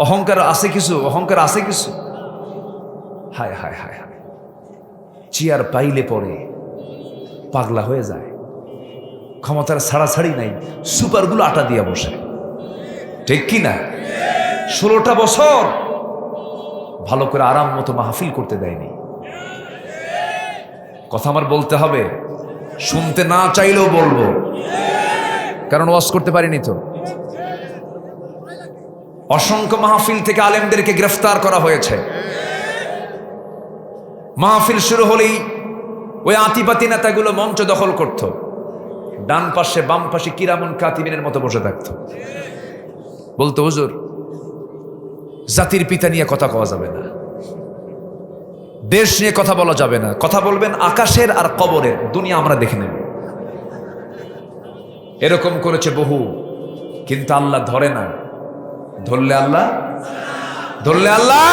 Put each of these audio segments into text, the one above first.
অহংকার আছে কিছু, অহংকার আছে কিছু। হায় হায় হায় হায়, চেয়ার পাইলে পরে পাগলা হয়ে যায়, ক্ষমতার ছাড়াছাড়ি নাই, সুপারগুলো আটা দিয়া বসে, ঠিক কি না? 16টা বছর ভালো করে আরাম মতো মাহফিল করতে দেয়নি। কথা আমার বলতে হবে, শুনতে না চাইলেও বলবো, কারণ ওয়াজ করতে পারিনি তো। অসংখ্য মাহফিল থেকে আলেমদেরকে গ্রেফতার করা হয়েছে। মাহফিল শুরু হলেই ওই আতিপাতি নেতাগুলো মঞ্চ দখল করত, ডান পাশে বাম পাশে কিরামুন কাতিবিনের মতো বসে থাকত, বলতো হুজুর জাতির পিতা নিয়ে কথা কওয়া যাবে না, দেশ নিয়ে কথা বলা যাবে না, কথা বলবেন আকাশের আর কবরের, দুনিয়া আমরা দেখে নেব। এরকম করেছে বহু, কিন্তু আল্লাহ ধরে না। ধরলে আল্লাহ, ধরলে আল্লাহ।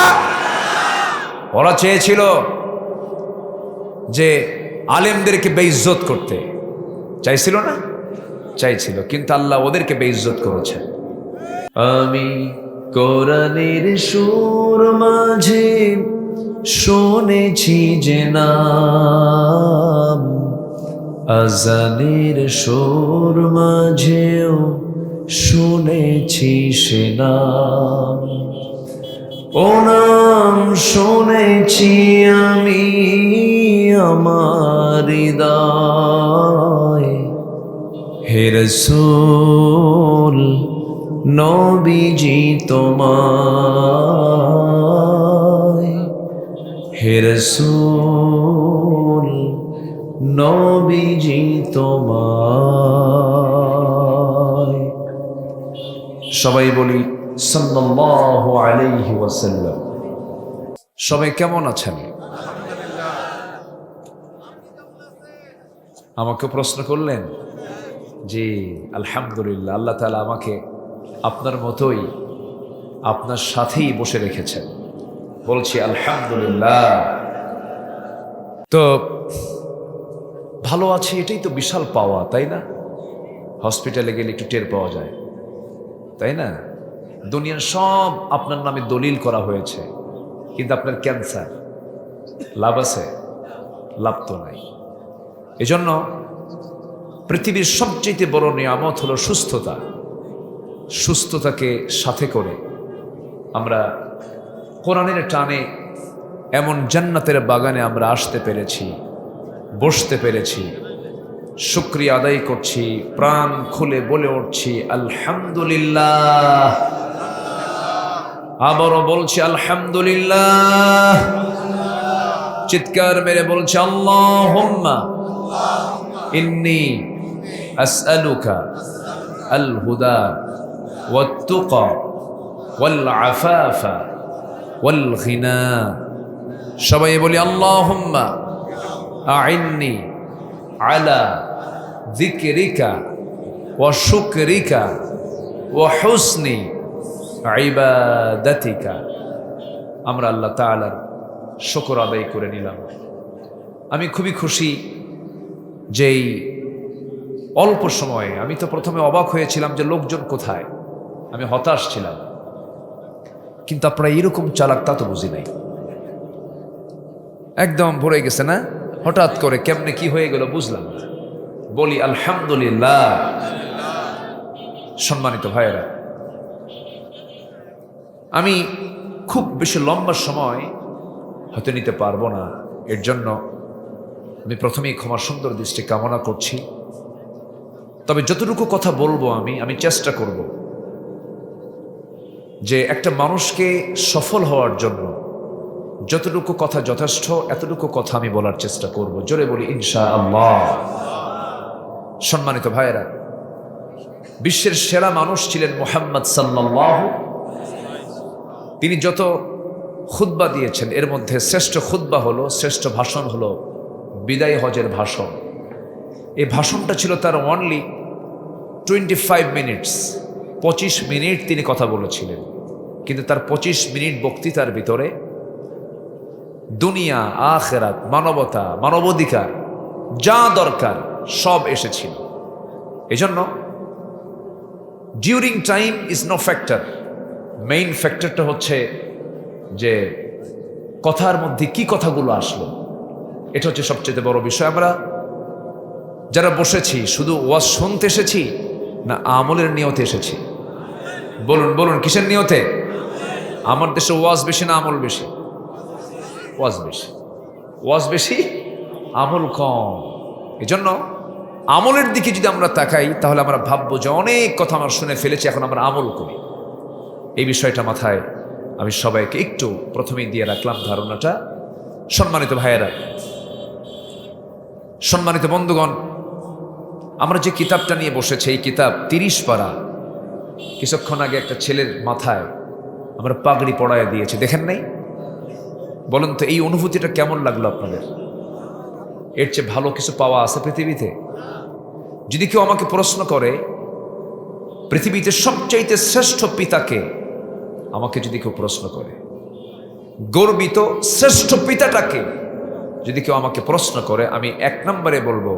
ওরা চেয়েছিল যে আলেমদেরকে বেইজ্জত করতে, চাইছিল না? চাইছিল, কিন্তু আল্লাহ ওদেরকে বেইজ্জত করেছে। আমি কোরআনের সুর মাঝে শুনেছি যে নাম, আজানের সুর মাঝেও শুনেছি সে নাম। ও নাম শুনেছি আমি আমার হৃদয়, হে রাসূল নবীজি তোমায়, হে রাসূল নবীজি তোমায়। সবাই বলি সাল্লাল্লাহু আলাইহি ওয়াসাল্লাম। সবাই কেমন আছেন? আমাকে প্রশ্ন করলেন? জি আলহামদুলিল্লাহ, আল্লাহ তাআলা আমাকে আপনার মতোই আপনার সাথেই বসে রেখেছেন, বলছি আলহামদুলিল্লাহ। তো ভালো আছি, এটাই তো বিশাল পাওয়া, তাই না? হসপিটালে গেলে একটু টের পাওয়া যায়, তাই না? দুনিয়ার সব আপনার নামে দলিল করা হয়েছে, কিন্তু আপনার ক্যান্সার, লাভ আছে? লাভ তো নাই। এজন্য পৃথিবীর সবচেয়ে বড় নিয়ামত হলো সুস্থতা। সুস্থতাকে সাথে করে আমরা কোরআনের টানে এমন জান্নাতের বাগানে আমরা আসতে পেরেছি, বসতে পেরেছি, শুকরিয়া আদায় করছি, প্রাণ খুলে বলে উঠছি আলহামদুলিল্লাহ। আবারও বলছি আলহামদুলিল্লাহ, চিৎকার মেরে বলছি আল্লাহুম্মা ইন্নী আসআলুকা আল হুদা ওয়াত তুকা ওয়াল আফাফা ওয়াল গিনা। সবাই বলি আল্লাহুম্মা আইন্নি আলা যিকরিকা ওয়া শুকরিকা ওয়া হুসনি ইবাদাতিকা। আমরা আল্লাহ তাআলার শুকর আদায় করে নিলাম। আমি খুবই খুশি যে অল্প সময়ে, আমি তো প্রথমে অবাক হয়েছিলাম যে লোকজন কোথায়, আমি হতাশ ছিলাম, কিন্তু আপনারা এরকম চালাক তা তো বুঝি নাই। একদম ভরে গেছে না, হঠাৎ করে কেমনে কি হয়ে গেল বুঝলাম। বলি আলহামদুলিল্লাহ। সম্মানিত ভাইয়েরা, আমি খুব বেশি লম্বা সময় হয়তো নিতে পারবো না, এর জন্য আমি প্রথমেই ক্ষমা সুন্দর দৃষ্টি কামনা করছি। তবে যতটুকু কথা বলবো আমি চেষ্টা করব যে একটা মানুষকে সফল হওয়ার জন্য যতটুকু কথা যথেষ্ট, এতটুকু কথা আমি বলার চেষ্টা করব। জোরে বলি ইনশাআল্লাহ। সম্মানিত ভাইয়েরা, বিশ্বের সেরা মানুষ ছিলেন মুহাম্মদ সাল্লাল্লাহু। তিনি যত খুতবা দিয়েছেন এর মধ্যে শ্রেষ্ঠ খুতবা হলো, শ্রেষ্ঠ ভাষণ হলো বিদায় হজের ভাষণ। এই ভাষণটা ছিল তার অনলি 25 মিনিটস, 25 মিনিট তিনি কথা বলেছিলেন, কিন্তু তার 25 মিনিট বক্তৃতার ভিতরে দুনিয়া, আখিরাত, মানবতা, মানবাধিকার যা দরকার সব এসেছিল। এজন্য during time is no factor, main ফ্যাক্টরটা হচ্ছে যে কথার মধ্যে কি কথাগুলো আসলো, এটা হচ্ছে সবচেয়ে বড় বিষয়। আমরা যারা বসেছি শুধু ওয়াজ শুনতে এসেছি না আমলের নিয়তে এসেছি? বলুন বলুন, কিসের নিয়তে? আমার দেশে ওয়াজ বেশি না আমল বেশি? ওয়াজ বেশি। ওয়াজ বেশি, আমল কম। এজন্য আমলের দিকে যদি আমরা তাকাই তাহলে আমরা ভাববো যে অনেক কথা আমরা শুনে ফেলেছি, এখন আমরা আমল করি। এই বিষয়টা মাথায় আমি সবাইকে একটু প্রথমেই দিয়ে রাখলাম ধারণাটা। সম্মানিত ভাইয়েরা, সম্মানিত বন্ধুগণ, আমরা যে কিতাবটা নিয়ে বসেছি এই কিতাব 30 পারা। কিছুক্ষণ আগে একটা ছেলের মাথায় আমরা পাগড়ি পড়ায় দিয়েছি, দেখেন নাই? বলুন তো এই অনুভূতিটা কেমন লাগলো আপনাদের? এর চেয়ে ভালো কিছু পাওয়া আছে পৃথিবীতে? যদি কেউ আমাকে প্রশ্ন করে পৃথিবীতে সবচাইতে শ্রেষ্ঠ পিতাকে, আমাকে যদি কেউ প্রশ্ন করে গর্বিত শ্রেষ্ঠ পিতাটাকে যদি কেউ আমাকে প্রশ্ন করে, আমি 1 নম্বরে বলবো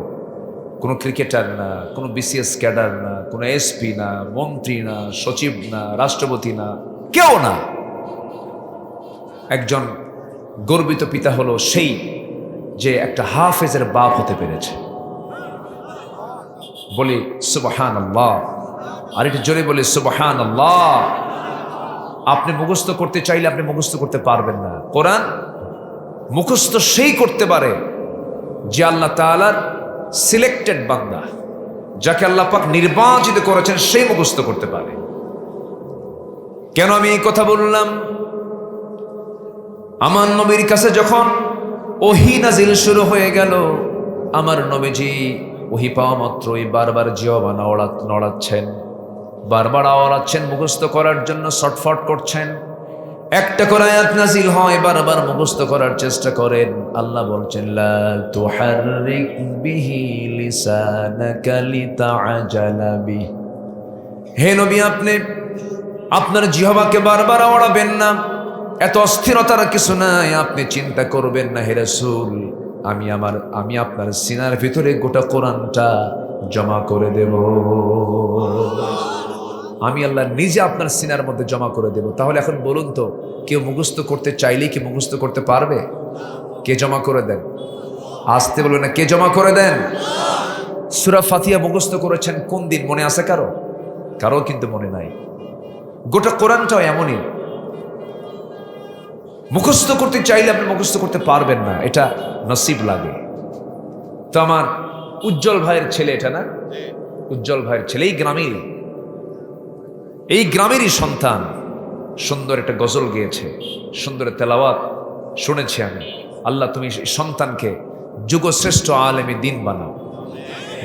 কোনো ক্রিকেটার না, কোনো বিসিএস ক্যাডার না, কোনো এসপি না, মন্ত্রী না, সচিব না, রাষ্ট্রপতি না, কেউ না। একজন গর্বিত পিতা হলো সেই যে একটা হাফেজের বাপ হতে পেরেছে। বলি সুবহানাল্লাহ, আর একটু জোরে বলি সুবহানাল্লাহ। আপনি মুখস্থ করতে চাইলে আপনি মুখস্থ করতে পারবেন না। কোরআন মুখস্থ সেই করতে পারে যে আল্লাহ তাআলার সিলেক্টেড বান্দা, যাকে আল্লাহ পাক নির্বাচিত করেছেন, সেই মুখস্থ করতে পারে। কেন আমি এই কথা বললাম? আমার নবীর কাছে যখন ওহী নাজিল শুরু হয়ে গেল, আমার নবীজি ওহী পাওয়া মাত্রই বারবার জিহ্বা নড়াচ্ছেন, বারবার আওড়াচ্ছেন, মুখস্থ করার জন্য ছটফট করছেন। একটা করে আয়াত নাজিল হয়, বারবার মুখস্থ করার চেষ্টা করেন। আল্লাহ বলছেন লা তুহাররিক বিহি লিসানাকা লিতাআজালা বিহি। হে নবী, আপনি আপনার জিহ্বাকে বারবার আওড়াবেন না, এত অস্থিরতার কিছু নাই, আপনি চিন্তা করবেন না। হে রাসূল, আমি আপনার সিনার ভিতরে গোটা কোরআনটা জমা করে দেব। আমি আল্লাহ নিজে আপনার সিনার মধ্যে জমা করে দেব। তাহলে এখন বলুন তো, কেউ মুখস্থ করতে চাইলেই কি মুখস্থ করতে পারবে? কে জমা করে দেন? আসতে বলবেন না, কে জমা করে দেন? সূরা ফাতিহা মুখস্থ করেছেন কোন দিন মনে আছে কারো? কারো কিন্তু মনে নাই। গোটা কোরআনটাও এমনই, মুখস্থ করতে চাইলে আপনি মুখস্থ করতে পারবেন না, এটা নসিব লাগে। তো আমার উজ্জ্বল ভাইয়ের ছেলে, এটা না উজ্জ্বল ভাইয়ের ছেলে, এই গ্রামেরই সন্তান, সুন্দর একটা গজল গেয়েছে, সুন্দর তেলাওয়াত শুনেছি আমি। আল্লাহ তুমি এই সন্তানকে যুগশ্রেষ্ঠ আলেমে দিন বানাও,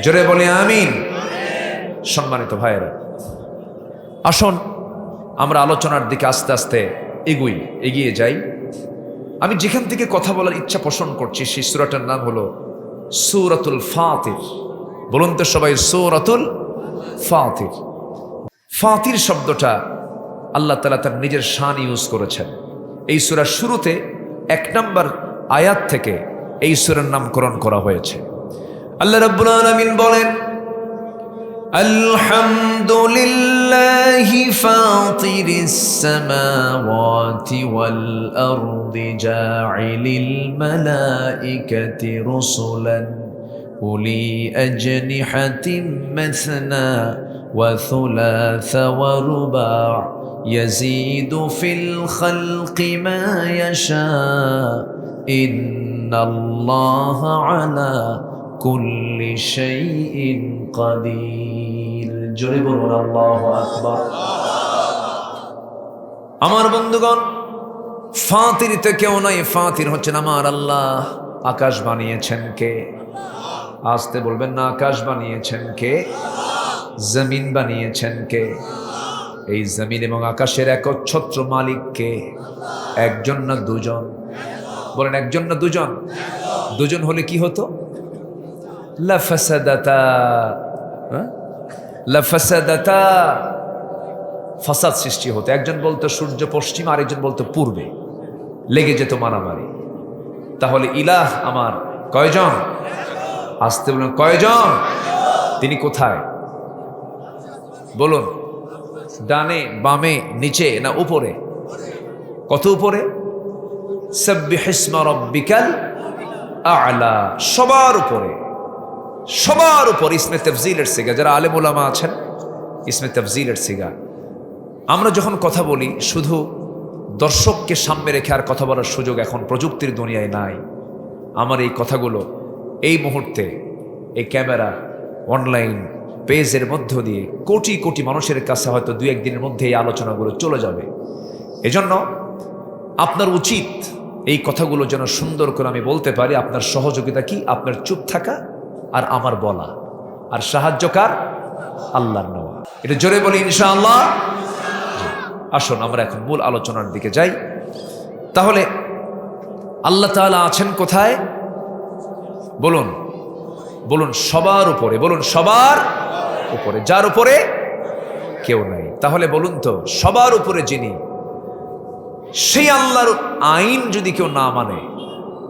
জোরে বলে আমিন। সম্মানিত ভাইয়েরা, আসুন আমরা আলোচনার দিকে আস্তে আস্তে এগিয়ে যাই। আমি যেখান থেকে কথা বলার ইচ্ছা পোষণ করছি সেই সূরাটার নাম হলো সূরাতুল ফাতির। বলুন তো সবাই, সূরাতুল ফাতির। ফাতির শব্দটা আল্লাহ তাআলা তার নিজের শান ইউজ করেছেন। এই সূরার শুরুতে 1 নম্বর আয়াত থেকে এই সূরার নামকরণ করা হয়েছে। আল্লাহ রাব্বুল আলামিন বলেন, আলহামদুলিল্লাহি ফাতিরিস সামাওয়াতি ওয়াল আরদি জাইলিল মালাইকাতি রুসুলান উলি আজনিহাতিন মাসনা ওয়া থুলাথা ওয়া রুবা' ইয়াজিদু ফিল খালকি মা ইয়াশা ইন্নাল্লাহা আলা কুল্লি শাইইন কাদির। জোরে বলুন আল্লাহু আকবার। আমার বন্ধুগণ, ফাতিরতে কেউ নাই, ফাতির হচ্ছেন আমার আল্লাহ। আকাশ বানিয়েছেন কে? আসতে বলবেন না, আকাশ বানিয়েছেন কে? জমিন বানিয়েছেন কে? এই জমিন এবং আকাশের একচ্ছত্র মালিক কে? একজন না দুজন? বলেন একজন না দুজন? দুজন হলে কি হতো? লাফাসাদাতা, লাফাসাদাতা, ফাসাদ সৃষ্টি হতো। একজন বলতো সূর্য পশ্চিম, আরেকজন বলতো পূর্বে, লেগে যেত মারামারি। তাহলে ইলাহ আমার কয়জন? আসতে বলুন, কয়জন? তিনি কোথায়? বলুন। ডানে বামে নিচে না উপরে? কত উপরে? সাব্বিহিসমা রাব্বিকাল আ'লা, সবার উপরে, সবার উপর। ইসমে তাফজিলের সিগা, যারা আলেম ওলামা আছেন ইসমে তাফজিলের সিগা। আমরা যখন কথা বলি শুধু দর্শককে সামনে রেখে আর কথা বলার সুযোগ এখন প্রযুক্তির দুনিয়ায় নাই। আমার এই কথাগুলো এই মুহূর্তে এই ক্যামেরা অনলাইন পেজের মধ্য দিয়ে কোটি কোটি মানুষের কাছে হয়তো দু একদিনের মধ্যে এই আলোচনাগুলো চলে যাবে। এজন্য আপনার উচিত এই কথাগুলো যেন সুন্দর করে আমি বলতে পারি। আপনার সহযোগিতা কি? আপনার চুপ থাকা আর আমার বলা, আর সাহায্য কার? আল্লাহর নেওয়া। এটা জোরে বলি ইনশাআল্লাহ। আসুন আমরা এখন মূল আলোচনার দিকে যাই। তাহলে আল্লাহ তাআলা আছেন কোথায়? বলুন বলুন, সবার উপরে। বলুন সবার উপরে, যার উপরে কেউ নাই। তাহলে বলুন তো, সবার উপরে যিনি, সেই আল্লাহর আইন যদি কেউ না মানে,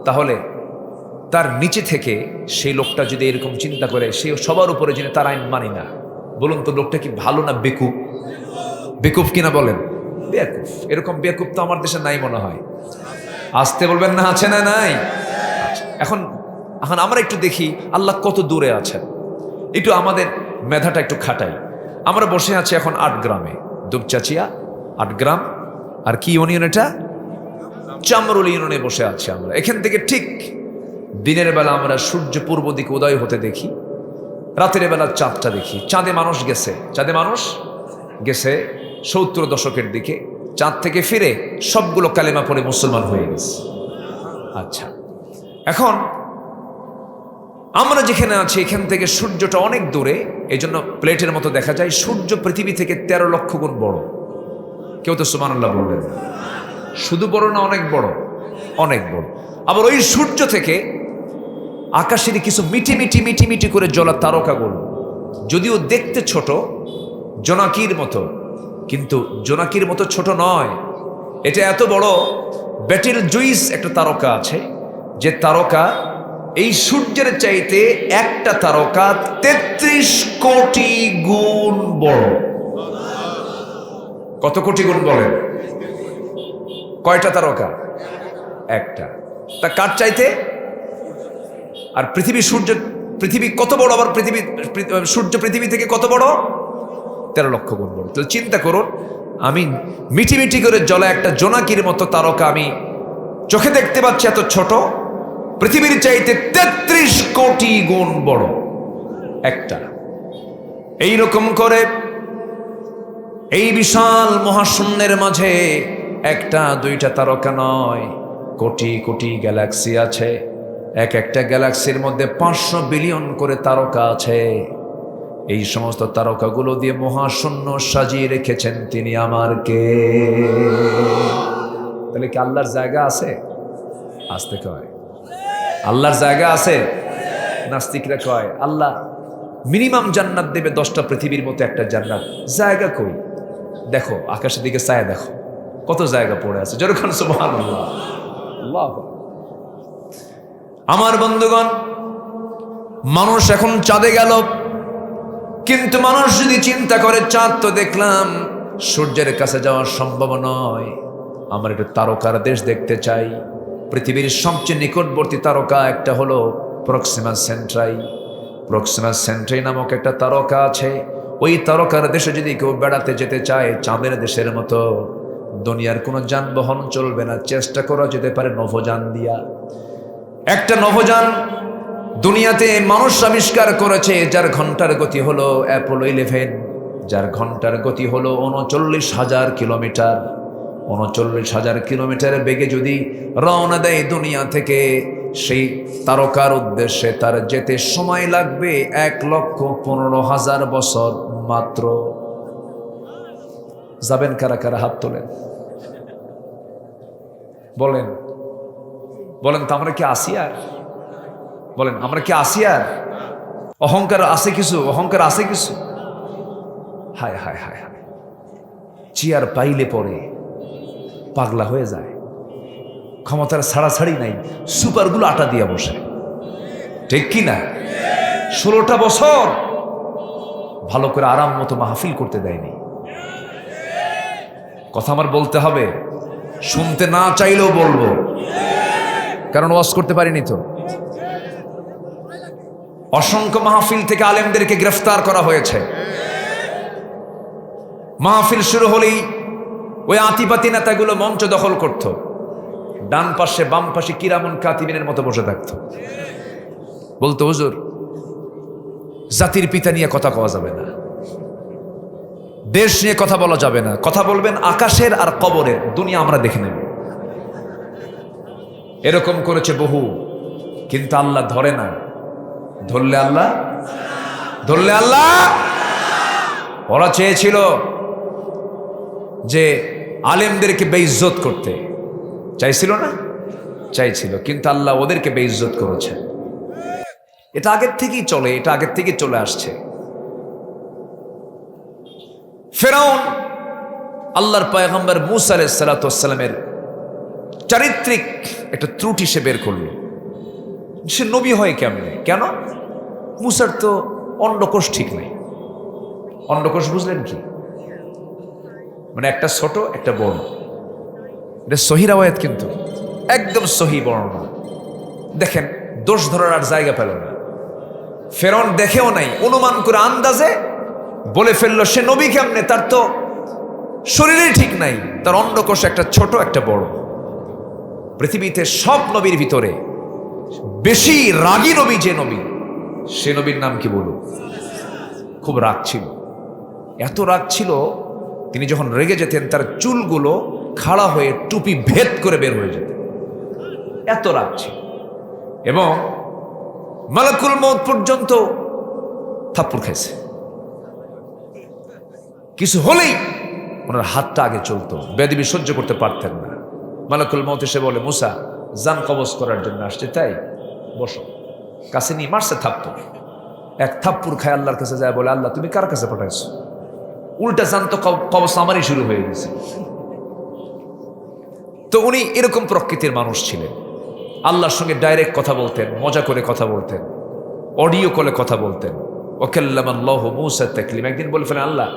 তাহলে তার নিচে থেকে সেই লোকটা যদি এরকম চিন্তা করে সে সবার উপরে যিনি, তার আইন মানি না, বলুন তো লোকটা কি ভালো না বেকুব? বেকুব কিনা বলেন? বেকুব। এরকম বেকুব তো আমার দেশে নাই মনে হয়। আসতে বলবেন না, আছে না নাই? এখন এখন আমরা একটু দেখি আল্লাহ কত দূরে আছেন। একটু আমাদের মেধাটা একটু খাটাই। আমরা বসে আছি এখন 8 গ্রামে, দুপচাচিয়া 8 গ্রাম। আর কি ইউনিয়ন এটা? চামরুল ইউনিয়নে বসে আছি আমরা। এখান থেকে ঠিক দিনের বেলা আমরা সূর্য পূর্ব দিকে উদয় হতে দেখি, রাতের বেলা চাঁদটা দেখি। চাঁদে মানুষ গেছে, চাঁদে মানুষ গেছে 70 দশকের দিকে। চাঁদ থেকে ফিরে সবগুলো কালেমা পড়ে মুসলমান হয়ে গেছে। আচ্ছা, এখন আমরা যেখানে আছি এখান থেকে সূর্যটা অনেক দূরে, এই জন্য প্লেটের মতো দেখা যায়। সূর্য পৃথিবী থেকে 13 লক্ষ গুণ বড়। কেউ তো সুবহানাল্লাহ বলবেন। শুধু বড় না, অনেক বড়, অনেক বড়। আবার ওই সূর্য থেকে আকাশের কিছু মিটি মিটি মিটি মিটি করে জ্বলা তারকাগুলো, যদিও দেখতে ছোট, জোনাকির মতো, কিন্তু জোনাকির মতো ছোট নয়। এটা এত বড়। বেটেল জুইস একটা তারকা আছে, যে তারকা এই সূর্যের চাইতে একটা তারকা 33 কোটি গুণ বড়। কত কোটি গুণ বলেন? কয়টা তারকা? একটা। তা কার চাইতে? আর পৃথিবী কত বড়? আবার সূর্য পৃথিবী থেকে কত বড়? 13 লক্ষ গুণ বড়। তো চিন্তা করুন, আমি মিটি মিটি করে জ্বলা একটা জোনাকির মতো তারকা আমি চোখে দেখতে পাচ্ছি, এত ছোট, পৃথিবীর চাইতে 33 কোটি গুণ বড় একটা। এইরকম করে এই বিশাল মহাশূন্যের মাঝে একটা দুইটা তারকা নয়, কোটি কোটি গ্যালাক্সি আছে। এক একটা গ্যালাক্সির মধ্যে 500 বিলিয়ন করে তারকা আছে। এই সমস্ত তারকাগুলো দিয়ে মহাশূন্য সাজিয়ে রেখেছেন তিনি আমার কে। তাহলে কি আল্লাহর জায়গা আছে? আসতে কয় আল্লাহর জায়গা আছে। নাস্তিকরা কয় আল্লাহ মিনিমাম জান্নাত দেবে 10টা পৃথিবীর মতো একটা জান্নাত। জায়গা কই? দেখো আকাশের দিকে চায়, দেখো কত জায়গা পড়ে আছে। যেরকম সুবহানাল্লাহ। আল্লাহ। আমার বন্ধুগণ, মানুষ এখন চাঁদে গেল, কিন্তু মানুষ যদি চিন্তা করে চাঁদ তো দেখলাম, সূর্যের কাছে যাওয়া সম্ভব নয়, আমরা একটু তারকার দেশ দেখতে চাই। পৃথিবীর সবচেয়ে নিকটবর্তী তারকা একটা হলো প্রক্সিমা সেন্ট্রাই। প্রক্সিমা সেন্ট্রাই নামক একটা তারকা আছে। ওই তারকার দেশে যদি কেউ বেড়াতে যেতে চায়, চাঁদের দেশের মতো দুনিয়ার কোনো যানবাহন চলবে না, চেষ্টা করা যেতে পারে নভোযান দিয়া। একটা নভোযান দুনিয়াতে মানুষ আবিষ্কার করেছে, যার ঘন্টার গতি হলো অ্যাপোলো 11, যার ঘন্টার গতি হলো 39,000 কিলোমিটার। 39,000 কিলোমিটার বেগে যদি রওনা দেয় দুনিয়া থেকে সেই তারকার উদ্দেশ্যে, তার যেতে সময় লাগবে 1,15,000 বছর মাত্র। যাবেন কারা কারা? হাত তোলেন, বলেন বলেন তো আমরা কি আসি? আর বলেন আমরা কি আসি? আর অহংকার আছে কিছু? অহংকার আছে কিছু? হায় হায় হায় হায়। চেয়ার পাইলে পরে পাগলা হয়ে যায়, ক্ষমতার ছাড়াছাড়ি নাই, সুপারগুলো আটা দিয়ে বসে, ঠিক কি না? 16টা বছর ভালো করে আরাম মতো মাহফিল করতে দেয়নি। কথা আমার বলতে হবে, শুনতে না চাইলেও বলবো, কারণ ওয়াজ করতে পারিনি তো। অসংখ্য মাহফিল থেকে আলেমদেরকে গ্রেফতার করা হয়েছে। মাহফিল শুরু হলেই ওই আতিপাতি নেতাগুলো মঞ্চ দখল করত, ডান পাশে বাম পাশে কিরামুন কাতিবিনের মতো বসে থাকত, বলতো হুজুর জাতির পিতা নিয়ে কথা কওয়া যাবে না, দেশ নিয়ে কথা বলা যাবে না, কথা বলবেন আকাশের আর কবরের, দুনিয়া আমরা দেখে নেব। এরকম করেছে বহু, কিন্তু আল্লাহ ধরে না। ধরলে আল্লাহ, ধরলে আল্লাহ। ওরা চেয়েছিল যে আলেমদেরকে বেইজ্জত করতে, চাইছিল না? চাইছিল, কিন্তু আল্লাহ ওদেরকে বেইজ্জত করেছে। এটা আগের থেকেই চলে, এটা আগের থেকেই চলে আসছে। ফেরাউন আল্লাহর পয়গম্বর মূসা আলাইহিস সালাতু ওয়াস সালামের চারিত্রিক একটা ত্রুটি সে বের করলো। সে নবী হয় কেমনে? কেন? মূসার তো অন্ডকোষ ঠিক নেই। অন্ডকোষ বুঝলেন কি? মানে একটা ছোট একটা বড়। এটা সহিহ রাওয়ায়াত, কিন্তু একদম সহিহ বর্ণনা। দেখেন, দোষ ধরার আর জায়গা পেল না। ফেরাউন দেখেও নাই, অনুমান করে আন্দাজে বলে ফেললো সে নবী কেমনে, তার তো শরীরেই ঠিক নাই, তার অন্ডকোষ একটা ছোট একটা বড়। পৃথিবীতে সব নবীর ভিতরে বেশি রাগী নবী যে নবী, সে নবীর নাম কি বলুন? খুব রাগ ছিল, এত রাগ ছিল তিনি যখন রেগে যেতেন তার চুলগুলো খাড়া হয়ে টুপি ভেদ করে বের হয়ে যেত, এত রাগ ছিল। এবং মালাকুল মউত পর্যন্ত থাপ্পড় খাইছে। কিছু হলেই ওনার হাতটা আগে চলতো, বেয়াদবি সহ্য করতে পারতেন না। মালাকুল মউত এসে বলে, মুসা জান কবজ করার জন্য আসছে, তাই বসো। কাছে নিয়ে মারছে থাপ্পড়। এক থাপ্পড় খায় আল্লাহর কাছে যায়, বলে আল্লাহ তুমি কার কাছে পাঠাইছো? উল্টা জান তো কবজ আমারই শুরু হয়ে গেছে। তো উনি এরকম প্রকৃতির মানুষ ছিলেন, আল্লাহর সঙ্গে ডাইরেক্ট কথা বলতেন, মজা করে কথা বলতেন, অডিও কলে কথা বলতেন। ওয়াকাল্লামাল্লাহু মূসা তাকলিমা। একদিন বলে ফেলেন, আল্লাহ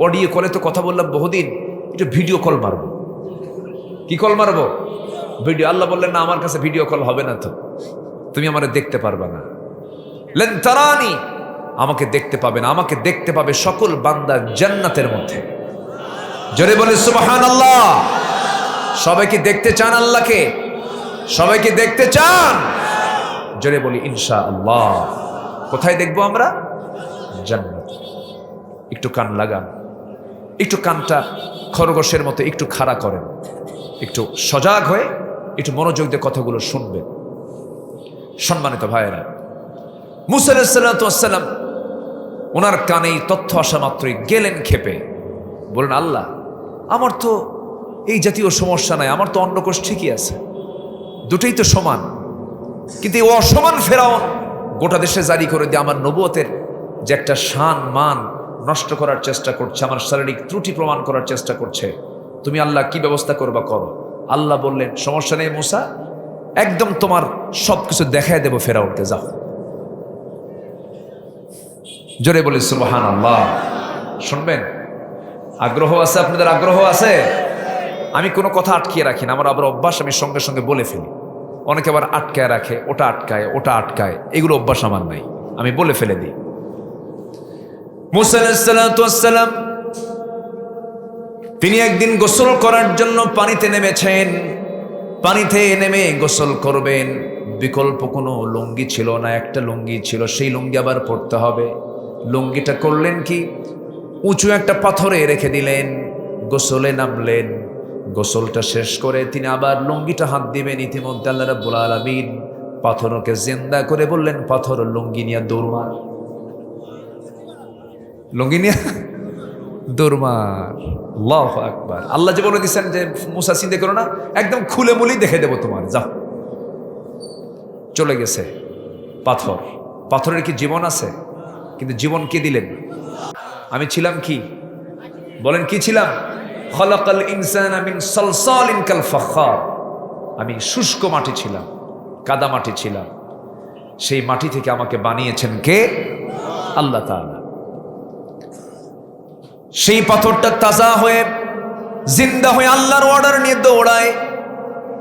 অডিও কলে তো কথা বললাম বহুদিন, একটু ভিডিও কল মারবো। কি কল মারবো? ভিডিও। আল্লাহ বললেন, না, আমার কাছে ভিডিও কল হবে না, তো তুমি আমারে দেখতে পারবে না। লেন তারানি, আমাকে দেখতে পাবে না, আমাকে দেখতে পাবে সকল বান্দা জান্নাতের মধ্যে। জোরে বলে সুবহানাল্লাহ। সবাইকে দেখতে চান আল্লাহকে? সবাইকে দেখতে চান? জোরে বলি ইনশাআল্লাহ। কোথায় দেখবো আমরা? জান্নাত। একটু কান লাগান, একটু কানটা খরগোশের মতো একটু খাড়া করেন, একটু সজাগ হয়ে একটু মনোযোগ দিয়ে কথাগুলো শুনবেন। সম্মানিত ভাইয়েরা, মূসা আলাইহিস সালাতু ওয়াস সালাম ওনার কানে তথ্য আসা মাত্রই গেলেন ক্ষেপে, বলেন আল্লাহ আমার তো এই জাতীয় সমস্যা নাই, আমার তো অন্ডকোষ ঠিকই আছে, দুটোই তো সমান। কিন্তু এই অসমান ফেরাউন গোটা দেশে জারি করে দিয়ে আমার নবুয়তের যে একটা শান মান নষ্ট করার চেষ্টা করছে, আমার শারীরিক ত্রুটি প্রমাণ করার চেষ্টা করছে। তুমি আল্লাহ কি ব্যবস্থা করবা করো। আল্লাহ বললেন, সমস্যা নেই মূসা, একদম তোমার সবকিছু দেখায় দেবো ফেরাউনকে, যাও। জোরে বলি সুবহানাল্লাহ। শুনবেন? আগ্রহ আছে আপনাদের? আগ্রহ আছে? আমি কোনো কথা আটকিয়ে রাখি না, আমার আবার অভ্যাস, আমি সঙ্গে সঙ্গে বলে ফেলি। অনেকে আবার আটকায় রাখে, ওটা আটকায় ওটা আটকায়, এগুলো অভ্যাস আমার নাই, আমি বলে ফেলে দিই। মূসা আলাইহিস সালাতু ওয়াস সালাম তিনি একদিন গোসল করার জন্য পানিতে নেমেছেন। পানিতে নেমে গোসল করবেন, বিকল্প কোনো লুঙ্গি ছিল না, একটা লুঙ্গি ছিল, সেই লুঙ্গি আবার পরতে হবে। লুঙ্গিটা করলেন কি, উঁচু একটা পাথরে রেখে দিলেন, গোসলে নামলেন। গোসলটা শেষ করে তিনি আবার লুঙ্গিটা হাত দিবেন, ইতিমধ্যে আল্লাহ রাব্বুল আলামিন পাথরকে জিন্দা করে বললেন, পাথর লুঙ্গি নিয়ে দৌড় মার, লুঙ্গি নিয়ে দৌড় মার। আল্লাহু আকবার। আল্লাহ যে বলে দিচ্ছেন যে মূসা চিন্তা করো না, একদম খুলে মুলি দেখে দেবো তোমার, যাও। চলে গেছে পাথর। পাথরের কি জীবন আছে? কিন্তু জীবন কে দিলেন? আমি ছিলাম কি? বলেন কি ছিলাম? খলাকাল ইনসানা মিন সালসালিন কাল ফাখার। আমি শুষ্ক মাটি ছিলাম, কাদা মাটি ছিলাম, সেই মাটি থেকে আমাকে বানিয়েছেন কে? আল্লাহ তাআলা। সেই পাথরটা তাজা হয়ে জিন্দা হয়ে আল্লাহর অর্ডার নিয়ে দৌড়ায়।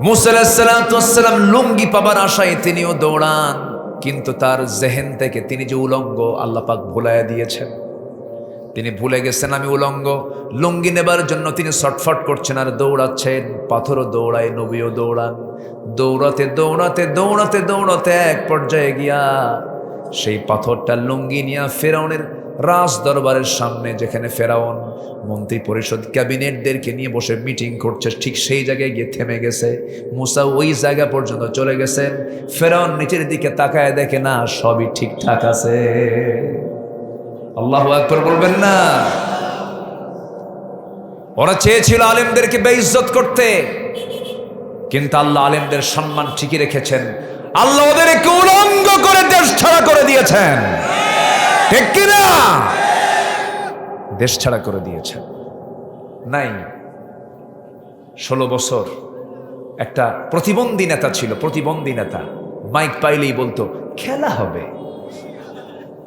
মুসা আলাইহিস সালাম লুঙ্গি পাবার আশায় তিনিও দৌড়ান, কিন্তু তার জেহেন থেকে তিনি যে উলঙ্গ আল্লাহ পাক ভুলাইয়া দিয়েছেন। তিনি ভুলে গেছেন আমি উলঙ্গ। লুঙ্গি নেবার জন্য তিনি ছটফট করছেন আর দৌড়াচ্ছেন। পাথরও দৌড়ায়, নবীও দৌড়ান। দৌড়াতে দৌড়াতে দৌড়াতে দৌড়াতে এক পর্যায়ে গিয়া সেই পাথরটা লুঙ্গি নিয়ে ফেরাউনের রাজ দরবারের সামনে, যেখানে ফেরাউন মন্ত্রী পরিষদ ক্যাবিনেটদেরকে নিয়ে বসে মিটিং করছে, ঠিক সেই জায়গায় গিয়ে থেমে গেছে। মুসা ওই জায়গা পর্যন্ত চলে গেছেন। ফেরাউন নিচের দিকে তাকায় দেখে না, সবই ঠিকঠাক আছে। আল্লাহু আকবার বলবেন না? ওরা চেয়েছিল আলেমদেরকে বেইজ্জত করতে, কিন্তু আল্লাহ আলেমদের সম্মান ঠিকই রেখেছেন। আল্লাহ ওদেরকে উলঙ্গ করে দেশ ছাড়া করে দিয়েছেন, ঠিক কিনা? দেশ ছাড়া করে দিয়েছেন। নাই 16 বছর একটা প্রতিবন্ধী নেতা ছিল, প্রতিবন্ধী নেতা। মাইক পাইলেই বলতো খেলা হবে।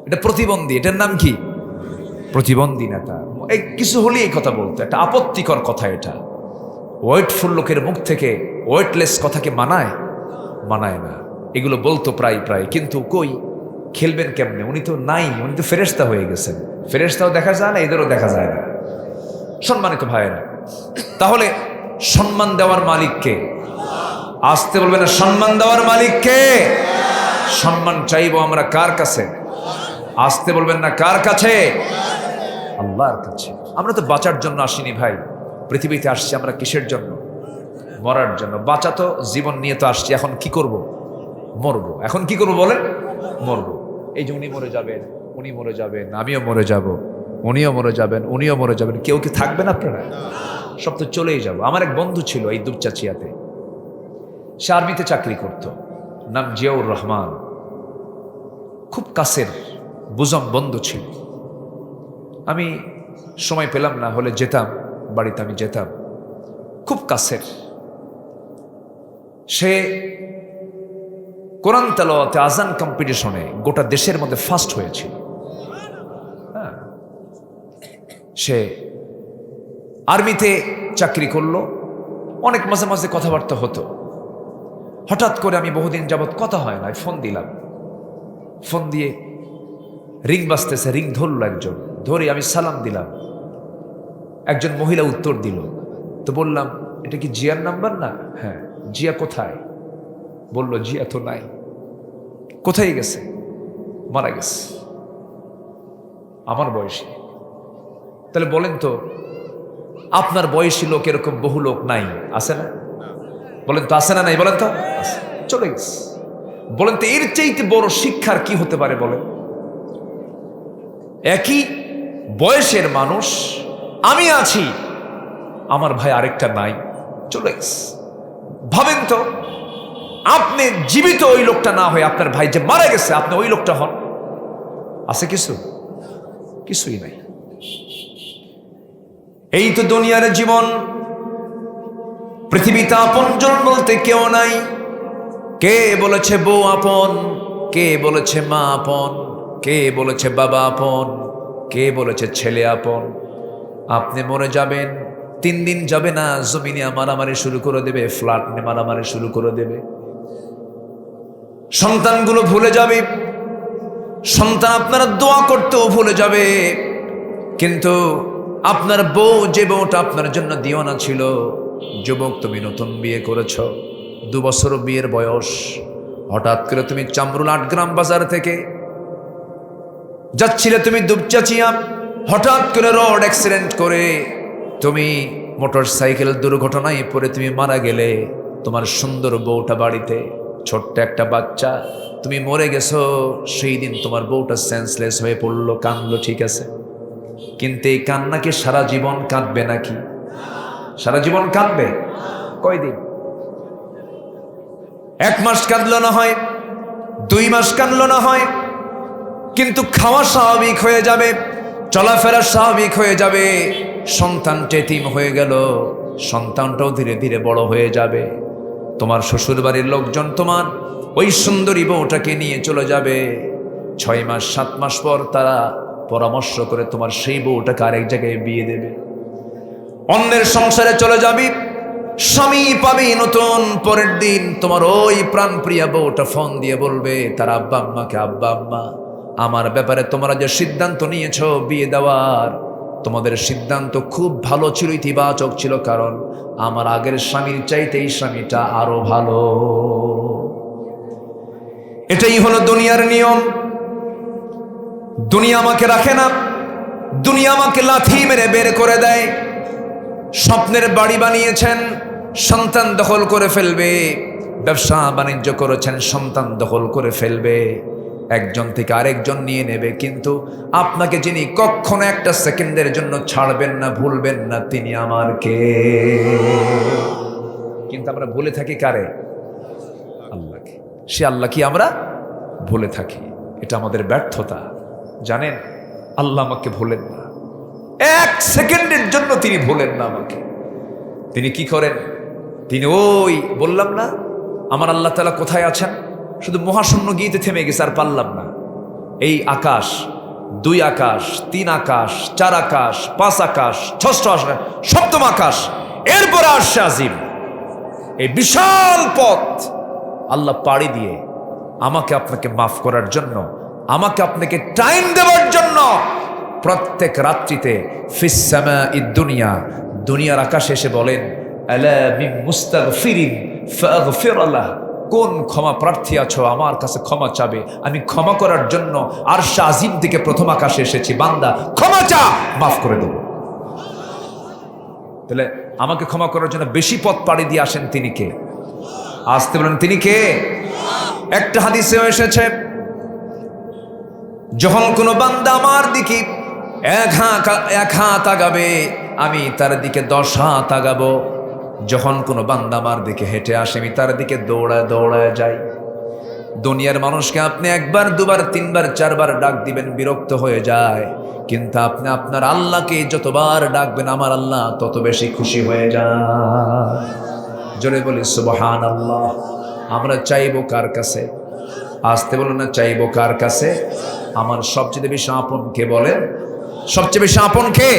এটা প্রতিবন্ধী, এটার নাম কি? প্রতিবন্ধী নেতা। এই কিছু হলেই এই কথা বলতো, একটা আপত্তিকর কথা এটা। ওয়েটফুল লোকের মুখ থেকে ওয়েটলেস কথাকে মানায়? মানায় না। এগুলো বলতো প্রায় প্রায়, কিন্তু কই খেলবেন কেমনে? উনি তো নাই, উনি তো ফেরেশতা হয়ে গেছেন। ফেরেশতাও দেখা যায় না, এদেরও দেখা যায় না। সম্মানিত ভাইয়েরা, তাহলে সম্মান দেওয়ার মালিককে আসতে বলবে না? সম্মান দেওয়ার মালিককে। সম্মান চাইবো আমরা কার কাছে? আসতে বলবেন না, কার কাছে? আল্লাহর কাছে। আমরা তো বাঁচার জন্য আসিনি ভাই, পৃথিবীতে আসছি আমরা কিসের জন্য? মরার জন্য। বাঁচা তো জীবন নিয়ে তো আসছি, এখন কি করব? মরবো। এখন কি করবো বলেন? মরবো। এই যে উনি মরে যাবেন, উনি মরে যাবেন, আমিও মরে যাব, উনিও মরে যাবেন, উনিও মরে যাবেন। কেউ কি থাকবেন আপনারা? সব তো চলেই যাব। আমার এক বন্ধু ছিল এই দুপচাচিয়াতে, সে আর্মিতে চাকরি করত, নাম জিয়াউর রহমান। খুব কাছের বুজম বন্ধু ছিল। আমি সময় পেলাম না, হলে যেতাম বাড়িতে, আমি যেতাম। খুব কাছের। সে কোরআন তেলাওয়াতে আজান কম্পিটিশনে গোটা দেশের মধ্যে ফার্স্ট হয়েছিল। হ্যাঁ, সে আর্মিতে চাকরি করলো, অনেক মাঝে মাঝে কথাবার্তা হতো। হঠাৎ করে আমি বহুদিন যাবৎ কথা হয় না, ফোন দিলাম। ফোন দিয়ে রিং বাজতেছে, রিং ধরল একজন, ধরে আমি সালাম দিলাম। একজন মহিলা উত্তর দিল। তো বললাম, এটা কি জিয়ার নাম্বার না? হ্যাঁ। জিয়া কোথায়? বলল, জিয়া তো নাই। কোথায় গেছে? মারা গেছে। আমার বয়সী। তাহলে বলেন তো, আপনার বয়সী লোক এরকম বহু লোক নাই? আছে না? বলেন তো, আছে না নাই? বলেন তো। চলে গেছে। বলেন তো, এর চাইতে বড় শিক্ষার কি হতে পারে বলেন? একই বয়সের মানুষ, আমি আছি, আমার ভাই আরেকটা নাই, চলে গেছে। ভাবেন তো, আপনি জীবিত ওই লোকটা না হয়ে আপনার ভাই যে মারা গেছে, আপনি ওই লোকটা হন। আছে কিছু? কিছুই নাই। এই তো দুনিয়ার জীবন। পৃথিবীতে আপনজন বলতে কেউ নাই। কে বলেছে বউ আপন? কে বলেছে মা আপন? কে বলেছে বাবা আপন? কে বলেছে ছেলে আপন? আপনি মরে যাবেন, 3 দিন যাবে না জমিনে মারামারি শুরু করে দেবে, ফ্ল্যাট নিয়ে মারামারি শুরু করে দেবে। সন্তানগুলো ভুলে যাবে, সন্তান আপনারা দোয়া করতেও ভুলে যাবে। কিন্তু আপনার বউ, যে বউটা আপনার জন্য দিওয়ানা ছিল, যুবক তুমি নতুন বিয়ে করেছ, 2 বছর বিয়ের বয়স, হঠাৎ করে তুমি চামরুল 8 গ্রাম বাজার থেকে যাচ্ছিলে তুমি দুপচাচিয়া, হঠাৎ করে রোড অ্যাক্সিডেন্ট করে তুমি মোটর সাইকেল দুর্ঘটনায় পড়ে তুমি মারা গেলে। তোমার সুন্দর বউটা বাড়িতে, ছোট্ট একটা বাচ্চা, তুমি মরে গেছো। সেই দিন তোমার বউটা সেন্সলেস হয়ে পড়লো, কাঁদলো, ঠিক আছে, কিন্তু এই কান্নাকে সারা জীবন কাঁদবে নাকি? সারা জীবন কাঁদবে? কয়দিন? 1 মাস কাঁদলো না হয়, 2 মাস কাঁদলো না হয়, কিন্তু খাওয়া স্বাভাবিক হয়ে যাবে, চলাফেরা স্বাভাবিক হয়ে যাবে। সন্তান এতিম হয়ে গেল, সন্তানটাও ধীরে ধীরে বড় হয়ে যাবে। তোমার শ্বশুর বাড়ির লোকজন তোমার ওই সুন্দরী বউটাকে নিয়ে চলে যাবে। 6 মাস 7 মাস পর তারা পরামর্শ করে তোমার সেই বউটাকে আরেক জায়গায় বিয়ে দেবে। অন্যের সংসারে চলে যাবি, স্বামী পাবি নতুন, পরের দিন তোমার ওই প্রাণপ্রিয়া বউটা ফোন দিয়ে বলবে তার আব্বা আম্মাকে, আব্বা আম্মা আমার ব্যাপারে তোমরা যে সিদ্ধান্ত নিয়েছো বিয়ে দেওয়ার, তোমাদের সিদ্ধান্ত খুব ভালো ছিল, ইতিবাচক ছিল, কারণ আমার আগের স্বামীর চাইতে এই স্বামীটা আরো ভালো। এটাই হলো দুনিয়ার নিয়ম। দুনিয়া আমাকে রাখে না, দুনিয়া আমাকে লাথি মেরে বের করে দেয়। স্বপ্নের বাড়ি বানিয়েছেন, সন্তান দখল করে ফেলবে। ব্যবসা বাণিজ্য করেছেন, সন্তান দখল করে ফেলবে, একজন থেকে আরেকজন নিয়ে নেবে। কিন্তু আপনাকে যিনি কখনো একটা সেকেন্ডের জন্য ছাড়বেন না, ভুলবেন না, তিনি আমার কে। কিন্তু আমরা ভুলে থাকি কারে? আল্লাহকে। সে আল্লাহ কি আমরা ভুলে থাকি। এটা আমাদের ব্যর্থতা। জানেন, আল্লাহ আমাকে ভুলেন না, এক সেকেন্ডের জন্য তিনি ভুলেন না আমাকে। তিনি কি করেন? তিনি ওই বললাম না আমার আল্লাহ তাআলা কোথায় আছেন, শুধু মহাশূন্য গীতে থেমে গেছে, আর পারলাম না। এই আকাশ, 2 আকাশ, 3 আকাশ, 4 আকাশ, 5 আকাশ, 6ষ্ঠ আকাশ, 7ম আকাশ, এরপর আরশে আজিম, এই বিশাল পথ আল্লাহ পাড়ি দিয়ে আমাকে আপনাকে মাফ করার জন্য, আমাকে আপনাকে টাইম দেওয়ার জন্য প্রত্যেক রাত্রিতে ফিস সামাঈদ দুনিয়া, দুনিয়ার আকাশে এসে বলেন আলা মিন মুস্তাগফিরিন ফাগফির লাহ, কোন ক্ষমা প্রার্থী আছো আমার কাছে ক্ষমা চাবে, আমি ক্ষমা করার জন্য আরশে আজিম থেকে প্রথম আকাশে এসেছি, বান্দা ক্ষমা চা, মাফ করে দেব। তাহলে আমাকে ক্ষমা করার জন্য বেশি পথ পাড়ি দিয়ে আসেন তিনি কে? আসতে বলেন তিনি কে? একটা হাদিসে এসেছে, যখন কোনো বান্দা আমার দিকে এক হাত আগাবে, আমি তার দিকে 10 হাত আগাবো। যখন কোনো বান্দা আমার দিকে হেঁটে আসে, আমি তার দিকে দৌড়ায় দৌড়ায় যাই। দুনিয়ার মানুষকে আপনি 1 বার 2 বার 3 বার 4 বার ডাক দিবেন, বিরক্ত হয়ে যায়। কিন্তু আপনি আপনার আল্লাহকে যতবার ডাকবেন, আমার আল্লাহ তত বেশি খুশি হয়ে যায়। জোরে বলি সুবহানাল্লাহ। আমরা চাইবো কার কাছে? আসতে বলুন না, চাইবো কার কাছে? আমার সবচেয়ে বেশি আপন কে বলেন? সবচেয়ে বেশি আপন কে?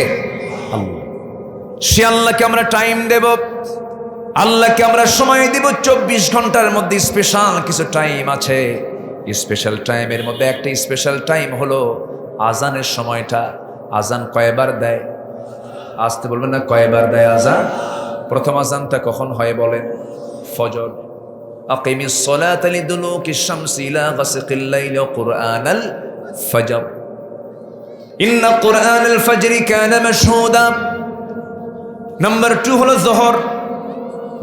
আল্লাহ। সে আল্লাহকে আমরা টাইম দেব, আল্লাহকে আমরা সময় দেব। 24 ঘন্টার মধ্যে স্পেশাল কিছু টাইম আছে। স্পেশাল টাইমের মধ্যে একটা স্পেশাল টাইম হলো আজানের সময়টা। আজান কয়বার দেয়? আসতে বলবেন না, কয়বার দেয় আজান? প্রথম আজানটা কখন হয় বলেন? ফজর। আকিমিস সালাতা লিদুলুকিশ শামসি ইলা গাসিকিল লাইলি ওয়া কুরআনাল ফজর, ইন্না কুরআনাল ফজরি কানা মাশহুদা। নাম্বার 2 হলো যোহর,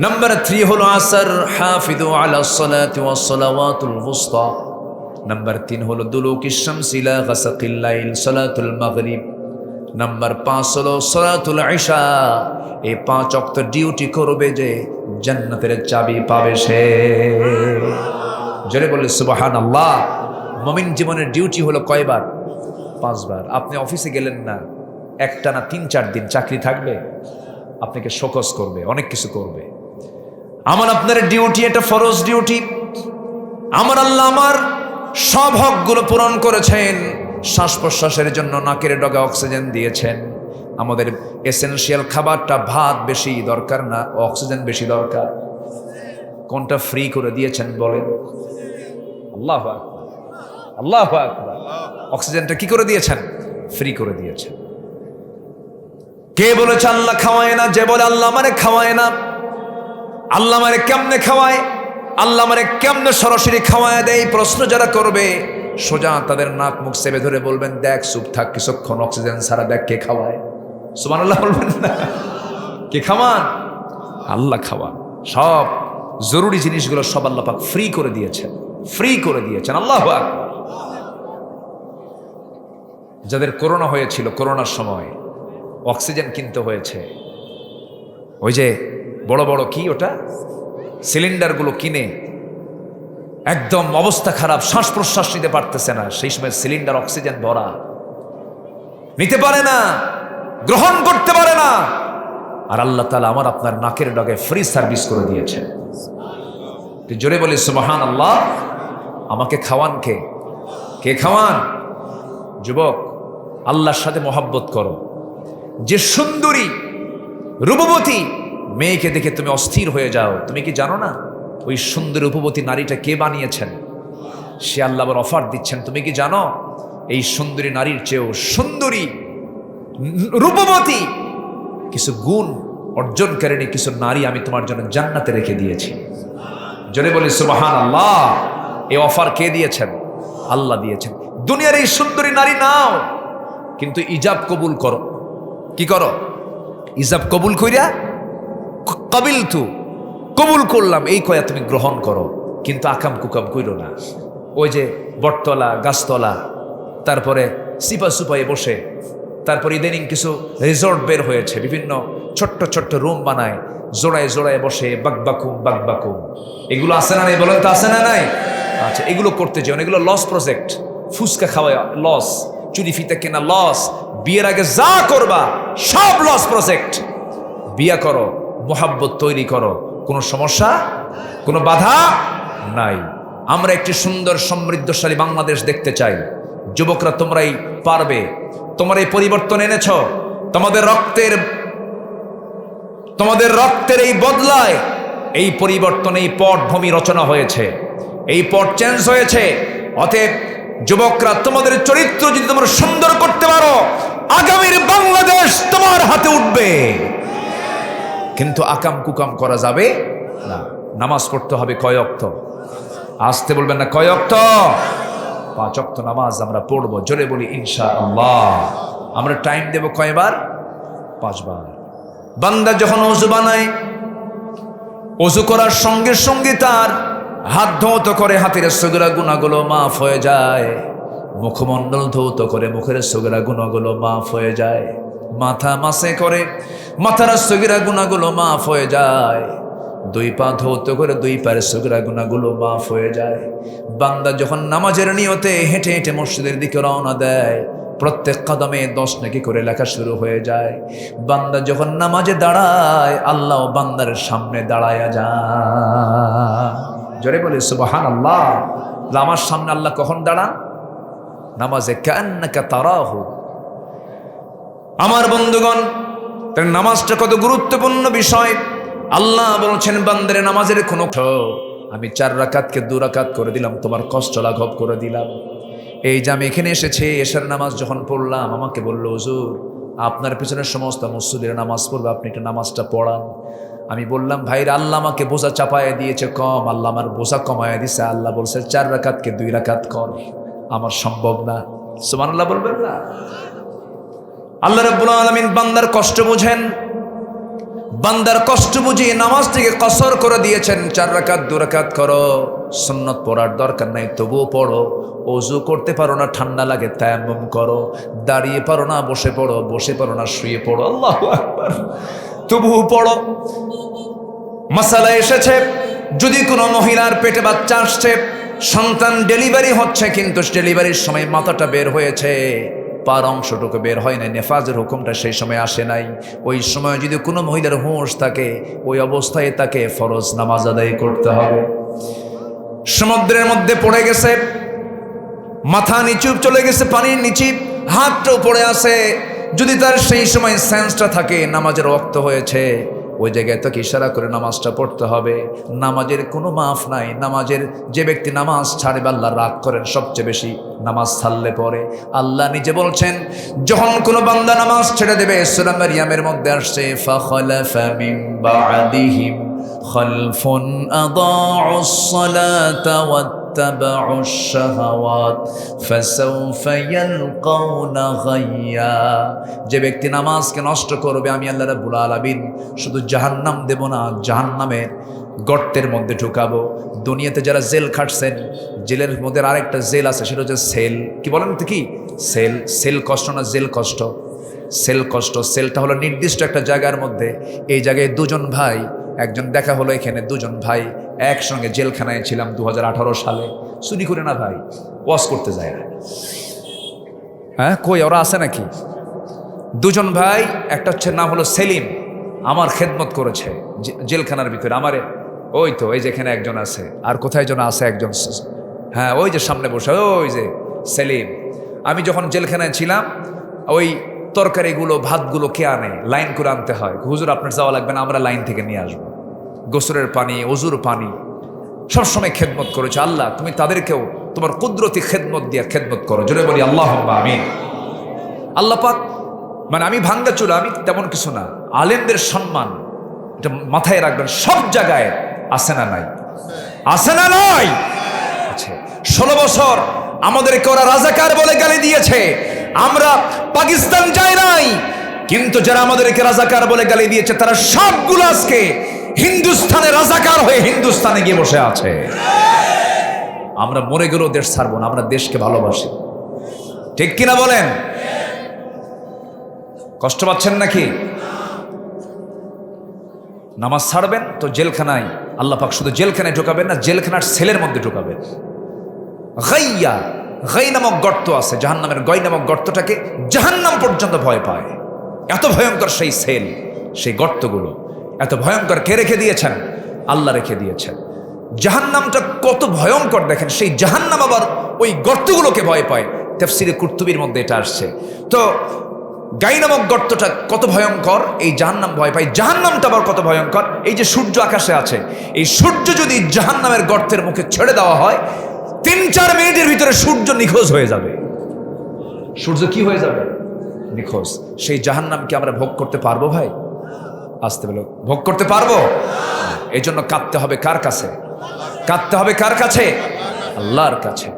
নাম্বার 3 হলো আসর, হাফিজু আলা সালাতি ওয়াস সালাওয়াতুল উসতা। নাম্বার 3 হলো দুলুকিশ শামসি ইলা গাসিকিল লাইল, সালাতুল মাগরিব। নাম্বার 5 হলো সালাতুল ইশা। এই 5 ওয়াক্ত ডিউটি করবে যে জান্নাতের চাবি পাবে সে। জোরে বলে সুবহানাল্লাহ। মুমিন জীবনের ডিউটি হলো কয়বার? 5 বার। আপনি অফিসে গেলেন না, একটানা 3-4 দিন চাকরি থাকবে, আপনাকে শোকস করবে, অনেক কিছু করবে। আমার আপনার ডিউটি, এটা ফরজ ডিউটি। আমার আল্লাহ আমার সব হকগুলো পূরণ করেছেন। শ্বাস প্রশ্বাসের জন্য নাকের ডগা অক্সিজেন দিয়েছেন। আমাদের এসেনশিয়াল খাবারটা ভাত বেশি দরকার না, অক্সিজেন বেশি দরকার। কোনটা ফ্রি করে দিয়েছেন বলেন? আল্লাহু আকবার, আল্লাহু আকবার। অক্সিজেনটা কি করে দিয়েছেন? ফ্রি করে দিয়েছেন। কে বলেছে আল্লাহ খাওয়ায় না? যে বলে আল্লাহ আমারে খাওয়ায় না। আল্লাহ আমারে কেমনে খাওয়ায়, আল্লাহ আমারে কেমনে সরাসরি খাওয়ায় দেয়, প্রশ্ন যারা করবে সোজা তাদের নাক মুখ চেপে ধরে বলবেন, দেখ চুপ থাক কিছুক্ষণ, অক্সিজেন ছাড়া দেখ কে খাওয়ায়। সুবহানাল্লাহ বলবেন না? কে খাওয়ান? আল্লাহ খাওয়ান। সব জরুরি জিনিসগুলো সব আল্লাহ পাক ফ্রি করে দিয়েছেন, ফ্রি করে দিয়েছেন। আল্লাহু আকবার। যাদের করোনা হয়েছিল, করোনার সময় অক্সিজেন কিনতে হয়েছে, ওই যে বড় বড় কি ওটা সিলিন্ডারগুলো কিনে একদম অবস্থা খারাপ, শ্বাস প্রশ্বাস নিতে পারতেছে না। সেই সময় সিলিন্ডার অক্সিজেন ভরা, নিতে পারে না, গ্রহণ করতে পারে না। আর আল্লাহ তাআলা আমার আপনার নাকের ডগে ফ্রি সার্ভিস করে দিয়েছে। জোরে বলি সুবহানাল্লাহ। আমাকে খাওয়ান কে? কে খাওয়ান? যুবক, আল্লাহর সাথে মহব্বত করো। যে সুন্দরী রূপবতী মেয়েকে দেখে তুমি অস্থির হয়ে যাও। তুমি কি জানো না ওই সুন্দর রূপবতী নারীটা কে বানিয়েছেন? সে আল্লাহ আবার অফার দিচ্ছেন, তুমি কি জানো এই সুন্দরী নারীর চেয়েও সুন্দরী রূপবতী কিছু গুণ অর্জনকারিণী কিছু নারী আমি তোমার জন্য জান্নাতে রেখে দিয়েছি। জোরে বলি সুবহানাল্লাহ। এই অফার কে দিয়েছেন? আল্লাহ দিয়েছেন। দুনিয়ার এই সুন্দরী নারী নাও, কিন্তু ইজাব কবুল করো। কি করো? ইজাব কবুল কইরা কাবিলতু, কবুল করলাম এই কয়া তুমি গ্রহণ করো, কিন্তু আকাম কুকাম কইরো না। ওই যে বটতলা গাছতলা, তারপরে সিপা সুপায়ে বসে, তারপর ইদানিং কিছু রিসর্ট বের হয়েছে, বিভিন্ন ছোট্ট ছোট্ট রুম বানায়, জোড়ায় জোড়ায় বসে বাকবাকুম বাকবাকুম, এগুলো আছে না নাই বলেন তো? আছে না নাই? আচ্ছা, এগুলো করতে যেও, এগুলো লস প্রজেক্ট। ফুচকা খাওয়া লস, চুরি ফিতে কেনা লস, বিয়ের আগে যা করবা সব লস প্রজেক্ট। বিয়া করো, মোহাব্বত তৈরি করো, কোনো সমস্যা, কোনো বাধা নাই। আমরা একটি সুন্দর সমৃদ্ধশালী বাংলাদেশ দেখতে চাই। যুবকরা তোমরাই পারবে, তোমরা এই পরিবর্তন এনেছ, তোমাদের রক্তের এই বদলায় এই পরিবর্তন, এই পটভূমি রচনা হয়েছে, এই পট চেঞ্জ হয়েছে। অতএব যুবকরা, তোমাদের চরিত্র যদি তোমরা সুন্দর করতে পারো, আগামীর বাংলাদেশ তোমার হাতে উঠবে। কিন্তু আকাম কুকাম করা যাবে না। নামাজ পড়তে হবে কয় ওয়াক্ত? আসতে বলবেন না, কয় ওয়াক্ত? 5 ওয়াক্ত নামাজ আমরা পড়বো। জোরে বলি ইনশাআল্লাহ। আমরা টাইম দেব কয়বার? 5 বার। বান্দা যখন ওযু বানায়, ওযু করার সঙ্গে সঙ্গে তার হাত ধৌত করে হাতের সগরা গুনাহগুলো মাফ হয়ে যায়, মুখমণ্ডল ধৌত করে মুখের সগরা গুনাহগুলো মাফ হয়ে যায়, মাথা মাসে করে মাথার সগরা গুনাহগুলো মাফ হয়ে যায়, 2 পা ধৌত করে 2 পায়ের সগরা গুনাহগুলো মাফ হয়ে যায়। বান্দা যখন নামাজের নিয়তে হেঁটে হেঁটে মসজিদের দিকে রওনা দেয়, প্রত্যেক কদমে 10 নেকি করে লেখা শুরু হয়ে যায়। বান্দা যখন নামাজে দাঁড়ায়, আল্লাহ বান্দার সামনে দাঁড়ায়া যায়। জোরে বলে সুবহানাল্লাহ। আমার সামনে আল্লাহ কখন দাঁড়ান? নামাজে, কান্নাকা তারাহু। আমার বন্ধুগণ, তার নামাজটা কত গুরুত্বপূর্ণ বিষয়। আল্লাহ বলছেন, বান্দারে নামাজের কোনো, আমি 4 রাকাতকে 2 রাকাত করে দিলাম, তোমার কষ্ট লাঘব করে দিলাম। এই যে আমি এখানে এসেছি, এশার নামাজ যখন পড়লাম, আমাকে বলল, হুজুর আপনার পিছনে সমস্ত মুসল্লিরা নামাজ পড়বে, আপনি একটু নামাজটা পড়ান। আমি বললাম, ভাইরা, আল্লাহ আমাকে বোঝা চাপায় দিয়েছে কম, আল্লাহ আমার বোঝা কমায় দিছে। আল্লাহ বলছে 4 রাকাতকে 2 রাকাত কর, আমার সম্ভব না। সুবহানাল্লাহ বলবেন না? আল্লাহ রাব্বুল আলামিন বান্দার কষ্ট বুঝেন, বান্দার কষ্ট বুঝিয়ে নামাজটিকে কসর করে দিয়েছেন। 4 রাকাত 2 রাকাত করো, সুন্নত পড়ার দরকার নাই, তবুও পড়ো। ওযু করতে পারো না, ঠান্ডা লাগে, তায়াম্মুম করো। দাঁড়িয়ে পারো না, বসে পড়ো। বসে পারো না, শুয়ে পড়ো। আল্লাহু আকবার, তবুও পড়ো। মাসালা এসেছে, যদি কোনো মহিলার পেটে বাচ্চা আসছে, সন্তান ডেলিভারি হচ্ছে, কিন্তু ডেলিভারির সময় মাথাটা বের হয়েছে, পার অংশটুকু বের হয় নাই, নেফাজের হুকুমটা সেই সময় আসে নাই, ওই সময় যদি কোনো মহিলার হুঁশ থাকে, ওই অবস্থায় তাকে ফরজ নামাজ আদায় করতে হবে। সমুদ্রের মধ্যে পড়ে গেছে, মাথা নিচু চলে গেছে পানির নিচে, হাতটাও পড়ে আছে, যদি তার সেই সময় সেন্সটা থাকে, নামাজের ওয়াক্ত হয়েছে, ওই জায়গায় তাকে ইশারা করে নামাজটা পড়তে হবে। নামাজের কোনো মাফ নাই। নামাজের যে ব্যক্তি নামাজ ছাড়বে, আল্লাহ রাগ করেন সবচেয়ে বেশি নামাজ ছাড়লে পরে। আল্লাহ নিজে বলছেন, যখন কোনো বান্দা নামাজ ছেড়ে দেবে, সূরা মারইয়ামের মধ্যে আসছে, ফাখালাফা মিন বা'দিহিম খালফুন আদাউস সালাতা ওয়াত্তাবাউশ শাহাওয়াত ফাসাউফা ইয়ালকাউনা গায়্যা। যে ব্যক্তি নামাজকে নষ্ট করবে, আমি আল্লাহ রাব্বুল আলামিন শুধু জাহান্নাম দেব না, জাহান্নামের গর্তের মধ্যে ঢুকাবো। দুনিয়াতে যারা জেল খাটছেন, জেলের মধ্যে আরেকটা জেল আছে, সেটা হচ্ছে সেল। কি বলেন তো? কি সেল? সেল কষ্ট না, জেল কষ্ট। সেল কষ্ট। সেলটা হলো নির্দিষ্ট একটা জায়গার মধ্যে, এই জায়গায় 2 জন ভাই, একজন দেখা হলো এখানে, 2 জন ভাই একসঙ্গে জেলখানায় ছিলাম 2018 সালে। চুরি করে না ভাই, ওয়াজ করতে যায় না। হ্যাঁ, কই ওরা আছে নাকি? 2 জন ভাই, একটা হচ্ছে নাম হলো সেলিম, আমার খেদমত করেছে জেলখানার ভিতরে আমারে। ওই তো, এই যেখানে একজন আছে, আর কোথায় যেন আছে একজন, হ্যাঁ ওই যে সামনে বসে, ওই যে সেলিম। আমি যখন জেলখানায় ছিলাম, ওই তরকারিগুলো ভাতগুলো কে আনে? লাইন করে আনতে হয়। হুজুর আপনার যাওয়া লাগবে না, আমরা লাইন থেকে নিয়ে আসবো। গোসলের পানি, অজুর পানি সবসময় খেদমত করেছে। আল্লাহ তুমি তাদেরকেও তোমার কুদরতি খেদমত দিয়ে খেদমত করো। জোরে বলি আল্লাহুম্মা আমিন। আল্লাহ পাক, মানে আমি ভাঙ্গা চুলা, আমি তেমন কিছু না। আলেমদের সম্মান এটা মাথায় রাখবেন, সব জায়গায় আছে না নাই? আছে না নাই? আছে। 16 বছর আমাদেরকে ওরা রাজাকার বলে গালি দিয়েছে, আমরা পাকিস্তান যাই নাই, কিন্তু যারা আমাদেরকে রাজাকার বলে গালি দিয়েছে তারা সবগুলো আজকে হিন্দুস্তানে রাজাকার হয়ে হিন্দুস্তানে গিয়ে বসে আছে। আমরা মরে গেলেও দেশ ছাড়বো না, আমরা দেশকে ভালোবাসি। ঠিক কিনা বলেন? কষ্ট পাচ্ছেন নাকি? নামাজ ছাড়বেন তো জেলখানায়, আল্লাহ পাক শুধু জেলখানায় ঢোকাবেন না, জেলখানার সেলের মধ্যে ঢোকাবেন। গাইয়া, গাই নামক গর্ত আছে জাহান্নামের, গাই নামক গর্তটাকে জাহান্নাম পর্যন্ত ভয় পায়। এত ভয়ঙ্কর সেই সেল, সেই গর্তগুলো এত ভয়ঙ্কর। কে রেখে দিয়েছেন? আল্লাহ রেখে দিয়েছেন। জাহান্নামটা কত ভয়ঙ্কর দেখেন, সেই জাহান্নাম আবার ওই গর্তগুলোকে ভয় পায়। তাফসীরে কুরতুবীর মধ্যে এটা আসছে। তো গাই নামক গর্তটা কত ভয়ঙ্কর, এই জাহান্নাম ভয় পায়। জাহান্নামটা আবার কত ভয়ঙ্কর, এই যে সূর্য আকাশে আছে, এই সূর্য যদি জাহান্নামের গর্তের মুখে ছেড়ে দেওয়া হয় 3-4 মিনিটের ভিতরে সূর্য নিখোঁজ হয়ে যাবে। সূর্য কি হয়ে যাবে? নিখোঁজ। সেই জাহান্নামকে আমরা ভোগ করতে পারবো ভাই? আসতে বলো, ভোগ করতে পারবো? এই জন্য কাঁদতে হবে কার কাছে? কাঁদতে হবে কার কাছে? আল্লাহর কাছে।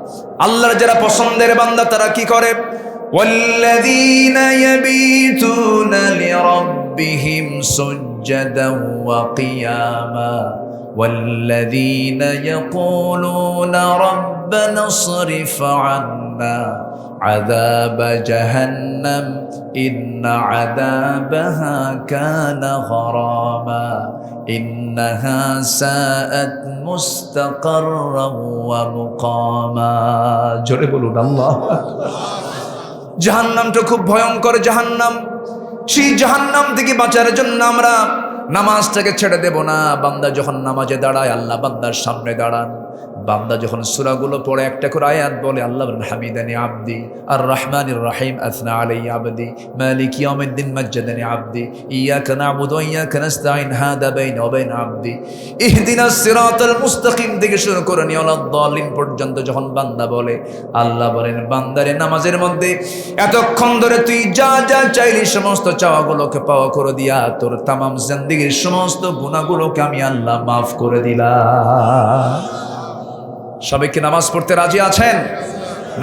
আল্লাহর যারা পছন্দের বান্দা তারা কি করে? والذين يبيتون لربهم سجدا وقياما والذين يقولون ربنا اصرف عنا عذاب جهنم إن عذابها كان غراما إنها ساءت مستقرا ومقاما জোরে বলুন আল্লাহ। জাহান্নামটা খুব ভয়ঙ্কর জাহান্নাম। সেই জাহান্নাম থেকে বাঁচার জন্য আমরা নামাজটাকে ছেড়ে দেব না। বান্দা যখন নামাজে দাঁড়ায়, আল্লাহ বান্দার সামনে দাঁড়ান। বান্দা যখন সূরাগুলো পড়ে একটা করে আয়াত বলে, আল্লাহ বলেন হামিদানি আবদি, আর রহমানির রহিম আসনা আলাইয়া আবদি, মালিক ইয়াউমিদ্দিন মাজ্জাদানি আবদি, ইয়াকা না'বুদু ওয়া ইয়াকা নাস্তাঈন, হাদা বাইনা ওয়া বাইনা আবদি, ইহদিনাস সিরাতাল মুস্তাকিম থেকে শুরু করে নিয়ালাদ-দালিন পর্যন্ত যখন বান্দা বলে, আল্লাহ বলেন বান্দারে নামাজের মধ্যে এতক্ষণ ধরে তুই যা যা চাইলি সমস্ত চাওয়াগুলোকে পাওয়া করে দিয়া তোর তামাম জিন্দেগীর সমস্ত গুনাহগুলোকে আমি আল্লাহ মাফ করে দিলাম। সবাইকে নামাজ পড়তে রাজি আছেন?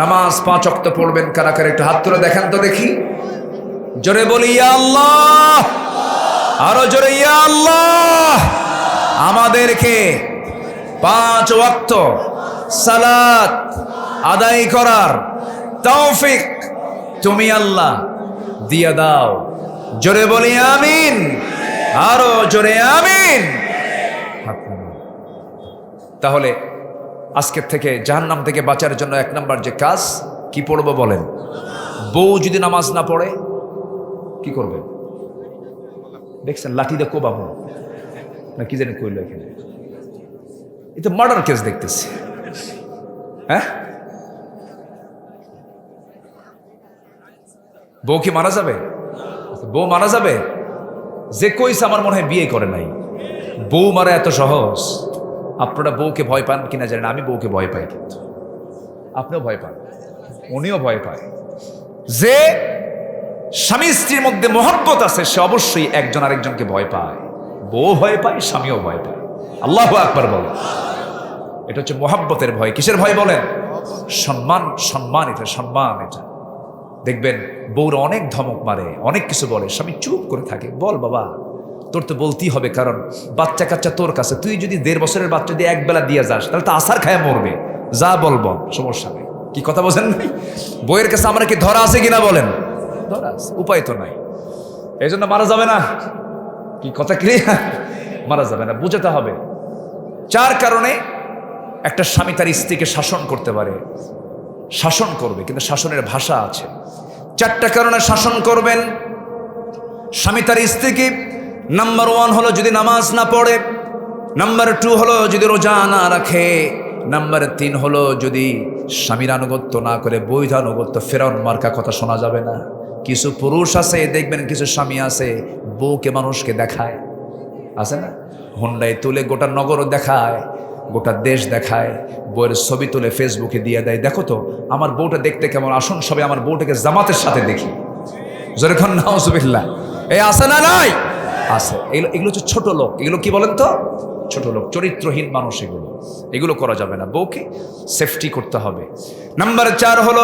নামাজ 5 ওয়াক্ত পড়বেন কারা কারা একটু হাত তুলে দেখেন তো দেখি। জোরে বলি ইয়া আল্লাহ, আরো জোরে ইয়া আল্লাহ। আমাদেরকে 5 ওয়াক্ত সালাত আদায় করার তৌফিক তুমি আল্লাহ দিয়ে দাও। জোরে বলি আমিন, আরো জোরে আমিন। তাহলে আজকের থেকে জাহান্নাম থেকে বাঁচার জন্য 1 নাম্বার যে কাজ, কি পড়বো বলেন? বউ যদি নামাজ না পড়ে কি করবে? দেখছেন লাঠি দিয়ে কোবাবো না কি জানি কইল এখানে। এটা মার্ডার কেস দেখতেছি। হ্যাঁ, বউ কি মারা যাবে? বউ মারা যাবে? যে কইছে আমার মনে হয় বিয়ে করে নাই। বউ মারা এত সহজ? আপনারা বউকে ভয় পান কিনা জানেন, আমি বউকে ভয় পাই, কিন্তু আপনিও ভয় পান, উনিও ভয় পায়। যে স্বামী স্ত্রীর মধ্যে মহব্বত আছে সে অবশ্যই একজন আরেকজনকে ভয় পায়। বউ ভয় পায়, স্বামীও ভয় পায়। আল্লাহু আকবার বলেন। এটা হচ্ছে মহব্বতের ভয়। কিসের ভয় বলেন? সম্মান, সম্মান, এটা সম্মান। এটা দেখবেন বউরা অনেক ধমক মারে, অনেক কিছু বলে, স্বামী চুপ করে থাকে। বল বাবা, তোর তো বলতেই হবে, কারণ বাচ্চা কাচ্চা তোর কাছে। তুই যদি 1.5 বছরের বাচ্চা দিয়ে একবেলা দিয়ে যাস তাহলে তো আসার খায় মরবে। যা বলবো সমস্যা নেই। কি কথা বলছেন? বইয়ের কাছে আমরা কি ধরা আছে কিনা বলেন? ধরা আছে, উপায় তো নাই। এই জন্য মারা যাবে না। কি কথা ক্লিয়ার? মারা যাবে না, বুঝাতে হবে। 4 কারণে একটা স্বামী তার স্ত্রীকে শাসন করতে পারে, শাসন করবে, কিন্তু শাসনের ভাষা আছে। 4টা কারণে শাসন করবেন স্বামী তার স্ত্রীকে। নাম্বার 1 হলো যদি নামাজ না পড়ে। নাম্বার 2 হলো যদি রোজা না রাখে। নাম্বার 3 হলো যদি স্বামীর আনুগত্য না করে বৈধ আনুগত্য। ফেরাউন মার্কা কথা শোনা যাবে না। কিছু পুরুষ আছে দেখবেন, কিছু স্বামী আছে বউকে মানুষকে দেখায়, আছে না? হুন্ডায় তুলে গোটা নগরও দেখায়, গোটা দেশ দেখায়, বউয়ের ছবি তুলে ফেসবুকে দিয়ে দেয়, দেখো তো আমার বউটা দেখতে কেমন, আসুন সবাই আমার বউটাকে জামাতের সাথে দেখি। যেরকম নাউজুবিল্লাহ, এই আছে না নাই? আছে। এগুলো হচ্ছে ছোট লোক। এগুলো কি বলেন তো? ছোট লোক, চরিত্রহীন মানুষ। এগুলো করা যাবে না। বউকে সেফটি করতে হবে। নাম্বার 4 হলো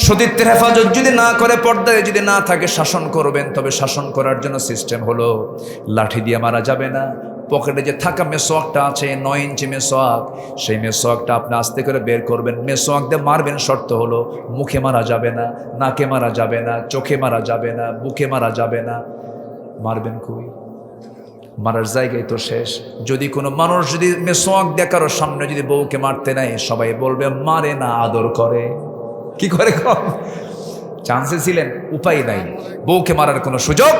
সতীত্বের হেফাজত যদি না করে, পর্দায় যদি না থাকে, শাসন করবেন। তবে শাসন করার জন্য সিস্টেম হলো লাঠি দিয়ে মারা যাবে না। পকেটে যে থাকা মেসোয়াকটা আছে, 9 ইঞ্চি মেসোয়াক, সেই মেসোয়াকটা আপনি আস্তে করে বের করবেন, মেসোয়াক দিয়ে মারবেন। শর্ত হলো মুখে মারা যাবে না, নাকে মারা যাবে না, চোখে মারা যাবে না, বুকে মারা যাবে না। মারবেন কই? মারার জায়গায় তো শেষ। যদি কোনো মানুষ যদি মেসোয়াক দিয়ে কারোর সামনে যদি বউকে মারতে নেয়, সবাই বলবে মারে না, আদর করে। কি করে? চান্সে ছিলেন, উপায় নাই, বউকে মারার কোনো সুযোগ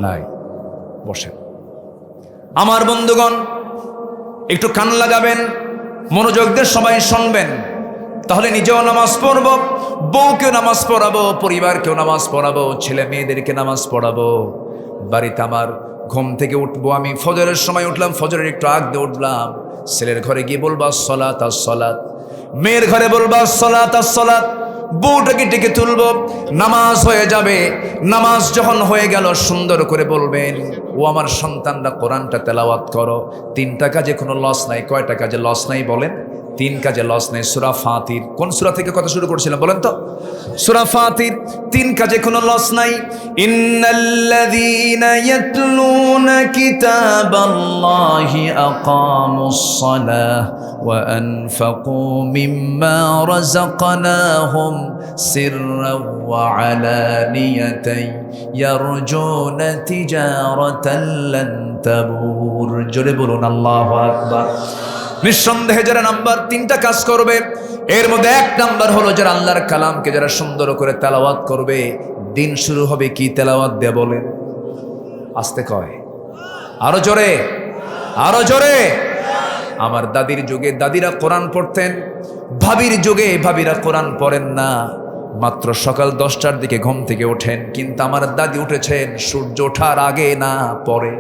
নাই। বসেন। আমার বন্ধুগণ, একটু কান লাগাবেন, মনোযোগ দিয়ে সবাই শুনবেন, তাহলে নিজেও নামাজ পড়ব, বউকেও নামাজ পড়াবো, পরিবারকেও নামাজ পড়াবো, ছেলে মেয়েদেরকে নামাজ পড়াবো। বাড়িতে আমার ঘুম থেকে উঠবো, আমি ফজরের সময় উঠলাম, ফজরের একটু আগ দিয়ে উঠলাম, ছেলের ঘরে গিয়ে বলবা সলাত আর সলাত, মেয়ের ঘরে বলবা সলাত আর সলাত। বউটাকে ডেকে তুলবো, নামাজ হয়ে যাবে। নামাজ যখন হয়ে গেল, সুন্দর করে বলবেন, ও আমার সন্তানরা কোরআনটা তেলাওয়াত করো। 3টা কাজে কোনো লস নাই। কয়টা কাজে লস নাই বলেন? 3 কাজে লস নাই। সূরা ফাতির, কোন সূরা থেকে কথা শুরু করছিলাম বলেন তো? সূরা ফাতির। 3 কাজে কোনো লস নাই। ইন্নাল্লাযীনা ইয়াতলুনা কিতাবাল্লাহি আকামুস সালাহ ওয়া আনফাকু মিম্মা রাযাকনাহুম সিররাও ওয়া আলানিয়াতান ইয়ারজুনা তিজারাতান লান তাবুর। জোরে বলুন আল্লাহু আকবার। নিঃসন্দেহে যারা নাম্বার 3টা কাজ করবে, এর মধ্যে 1 নাম্বার হলো যারা আল্লাহর কালামকে যারা সুন্দর করে তেলাওয়াত করবে। দিন শুরু হবে কি তেলাওয়াত দিয়ে বলেন? আস্তে কয়, আরো জোরে, আরো জোরে। আমার দাদির যুগে দাদিরা কোরআন পড়তেন, ভাবির যুগে ভাবিরা কোরআন পড়েন না। মাত্র সকাল 10টার দিকে ঘুম থেকে ওঠেন, কিন্তু আমার দাদি উঠেছেন সূর্য ওঠার আগে না পরে,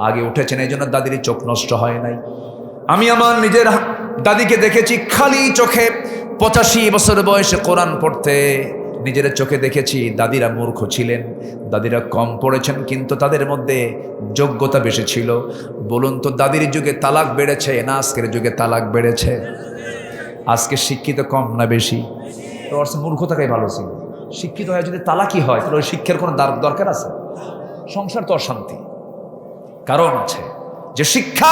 আগে উঠেছেন, এই জন্য দাদির চোখ নষ্ট হয় নাই। আমি আমার নিজের দাদিকে দেখেছি খালি চোখে 85 বছর বয়সে কোরআন পড়তে, নিজের চোখে দেখেছি। দাদিরা মূর্খ ছিলেন, দাদিরা কম পড়েছেন, কিন্তু তাদের মধ্যে যোগ্যতা বেশি ছিল। বলুন তো, দাদির যুগে তালাক বেড়েছে না আজকের যুগে তালাক বেড়েছে? আজকে শিক্ষিত কম না বেশি? তো মূর্খ থাকাই ভালো ছিল। শিক্ষিত হয়ে যদি তালাকই হয়, তাহলে ওই শিক্ষার কোনো দরকার আছে? সংসার তো অশান্তি। কারণ আছে যে শিক্ষা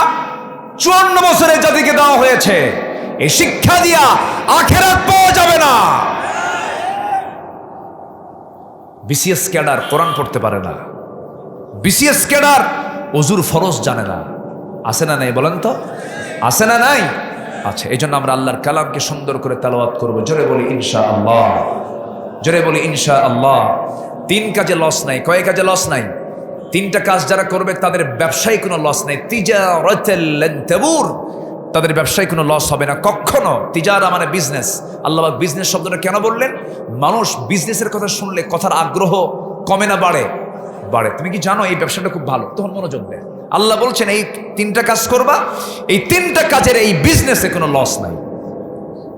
54 বছরের জাতিকে দেওয়া হয়েছে, এই শিক্ষা দিয়া আখেরাত পাওয়া যাবে না। বিসিএস ক্যাডার কোরআন পড়তে পারে না, বিসিএস ক্যাডার ওযুর ফরজ জানে না। আছে না নাই বলেন তো? আছে না নাই? আচ্ছা, এই জন্য আমরা আল্লাহর কালামকে সুন্দর করে তেলাওয়াত করবো। জোরে বলি ইনশাআল্লাহ, জোরে বলি ইনশাআল্লাহ। 3 কাজে লস নাই। কয় কাজে লস নাই? 3টা কাজ যারা করবে তাদের ব্যবসায় কোনো লস নেই। তিজারাতাল লান তাবুর, তাদের ব্যবসায় কোনো লস হবে না কখনো। তিজারা মানে বিজনেস। আল্লাহ পাক বিজনেস শব্দটা কেন বললেন? মানুষ বিজনেসের কথা শুনলে কথার আগ্রহ কমে না বাড়ে? বাড়ে। তুমি কি জানো এই ব্যবসাটা খুব ভালো? তখন মনোযোগ দেয়। আল্লাহ বলছেন এই 3টা কাজ করবা, এই 3টা কাজের এই বিজনেসে কোনো লস নাই।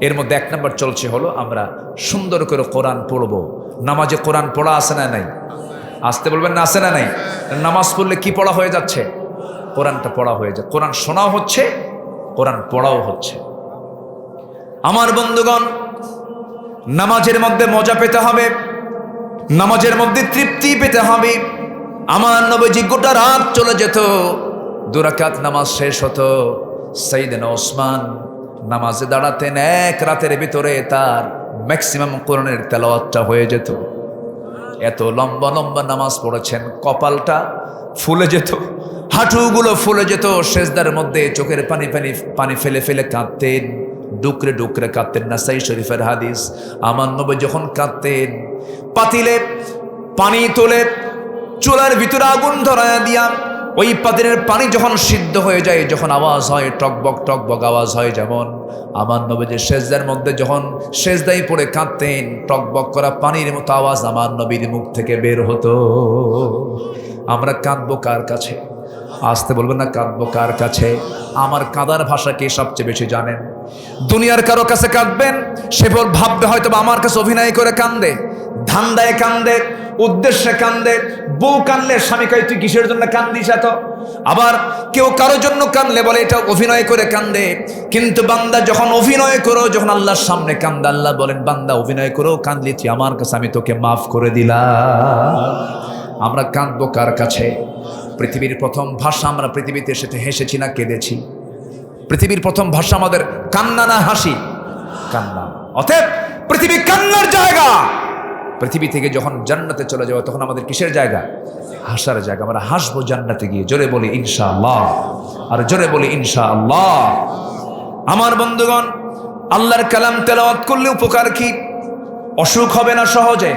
এর মধ্যে 1 নম্বর চলছে হলো আমরা সুন্দর করে কোরআন পড়বো। নামাজে কোরআন পড়া আছে না নাই? আসতে বলবেন না, আছে না নাই? নামাজ পড়লে কি পড়া হয়ে যাচ্ছে? কোরআনটা পড়া হয়ে যায়। কোরআন শোনাও হচ্ছে, কোরআন পড়াও হচ্ছে। আমার বন্ধুগণ, নামাজের মধ্যে মজা পেতে হবে, নামাজের মধ্যে তৃপ্তি পেতে হবে। আমার নবীজি গোটা রাত চলে যেত, 2 রাকাত নামাজ শেষ হতো, সাইয়েদনা ওসমান নামাজে দাঁড়াতেন, 1 রাতের ভিতরে তার ম্যাক্সিমাম কোরআনের তেলাওয়াতটা হয়ে যেত। এত লম্বা লম্বা নামাজ পড়েছেন, কপালটা ফুলে যেত, হাঁটুগুলো ফুলে যেত, সেজদার মধ্যে চোখের পানি ফেলে ফেলে কাঁদতেন, ডুকরে ডুকরে কাঁদতেন। নাসাই শরীফের হাদিস, আমার নবী যখন কাঁদতেন, পাতিলে পানি তোলে চুলার ভিতরে আগুন ধরায় দিয়া ওই পাতিলের পানি যখন সিদ্ধ হয়ে যায়, যখন আওয়াজ হয় টকবক টকবক আওয়াজ হয়, যেমন আমার নবীজি সেজদার মধ্যে যখন সেজদায় পড়ে কাঁদতেন, টকবক করা পানির মতো আওয়াজ আমার নবীর মুখ থেকে বের হতো। আমরা কাঁদবো কার কাছে? আসতে বলবেন না, কাঁদবো কার কাছে? আমার কাঁদার ভাষা কে সবচেয়ে বেশি জানেন? দুনিয়ার কারো কাছে কাঁদবেন, সে ভাববে হয়তো আমার কাছে অভিনয় করে কান্দে, ধান্দায় কান্দে, উদ্দেশ্যে কান্দে। বউ কানলে স্বামী কয় তুই কিসের জন্য কান্দিস এত? আবার কেউ কারোর জন্য কানলে বলে এটা অভিনয় করে কান্দে। কিন্তু বান্দা যখন অভিনয় করো, যখন আল্লাহর সামনে কান্দে, আল্লাহ বলেন বান্দা অভিনয় করো কান্দলি তুই আমার কাছে, আমি তোকে মাফ করে দিলাম। আমরা কাঁদবো কার কাছে? পৃথিবীর প্রথম ভাষা, আমরা পৃথিবীতে এসে হেসেছি না কেঁদেছি? পৃথিবীর প্রথম ভাষা আমাদের কান্না না হাসি? কান্না। অতএব পৃথিবী কান্নার জায়গা। পৃথিবী থেকে যখন জান্নাতে চলে যাবো তখন আমাদের কিসের জায়গা? হাসার জায়গা। আমরা হাসবো জান্নাতে গিয়ে। জোরে বলি ইনশাআল্লাহ, আর জোরে বলি ইনশাআল্লাহ। আমার বন্ধুগণ, আল্লাহর কালাম তেলাওয়াত করলে উপকার কি? অসুখ হবে না সহজে।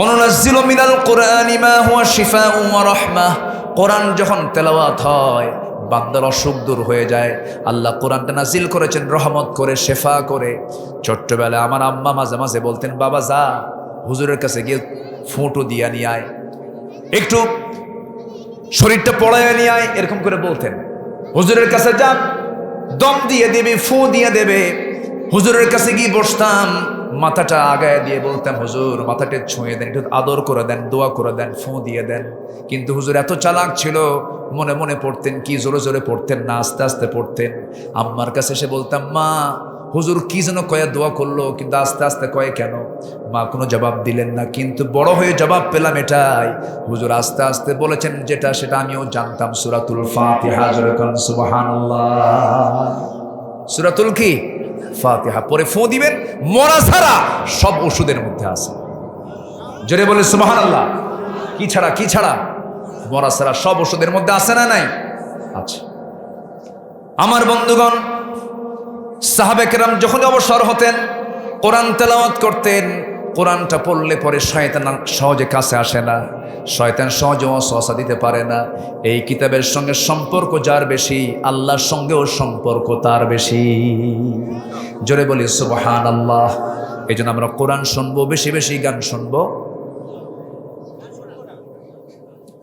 অনুনাজ্জিলু মিনাল কুরআনি মা হুয়া শিফাউ ওয়া রাহমাহ। কোরআন যখন তেলাওয়াত হয় বান্দার অসুখ দূর হয়ে যায়। আল্লাহ কোরআনটা নাজিল করেছেন রহমত করে, শেফা করে। ছোট্টবেলায় আমার আম্মা মাঝে মাঝে বলতেন, বাবা যা হুজুরের কাছে গিয়ে ফুঁটো দিয়া নিয়ে আয়, একটু শরীরটা পড়ায় নিয়ে আয়, এরকম করে বলতেন। হুজুরের কাছে যা, দম দিয়ে দেবে, ফু দিয়ে দেবে। হুজুরের কাছে গিয়ে বসতাম, মাথাটা আগায় দিয়ে বলতাম হুজুর মাথাটা ছুঁয়ে দেন, একটু আদর করে দেন, দোয়া করে দেন, ফু দিয়ে দেন। কিন্তু হুজুর এত চালাক ছিল, মনে মনে পড়তেন, কি জোরে জোরে পড়তেন না, আস্তে আস্তে পড়তেন। আম্মার কাছে এসে বলতাম, মা হুজুর কি যেন কয়ে দোয়া করলো, কিন্তু আস্তে আস্তে কয়ে কেন? মা কোনো জবাব দিলেন না। কিন্তু বড় হয়ে জবাব পেলাম এটাই, হুজুর আস্তে আস্তে বলেছেন যেটা, সেটা আমিও জানতাম। সূরাতুল ফাতিহা। সুবহানাল্লাহ। সূরাতুল কি? ফাতিহা পরে ফু দিবেন। মরা ছাড়া সব ওষুধের মধ্যে আছে। জোরে বলে সুবহানাল্লাহ। কি ছাড়া? কি ছাড়া? মরা ছাড়া সব ওষুধের মধ্যে আছে না নাই? আচ্ছা আমার বন্ধুগণ, সাহাবে কেরাম যখন অবসর হতেন কোরআন তেলাওয়াত করতেন। কোরআনটা পড়লে পরে শয়তান সহজে কাছে আসে না, শয়তান সহজে ওয়াসওয়াসা দিতে পারে না। এই কিতাবের সঙ্গে সম্পর্ক যার বেশি, আল্লাহর সঙ্গেও সম্পর্ক তার বেশি। জোরে বলি সুবহানাল্লাহ। এই জন্য আমরা কোরআন শুনবো, বেশি বেশি গান শুনবো।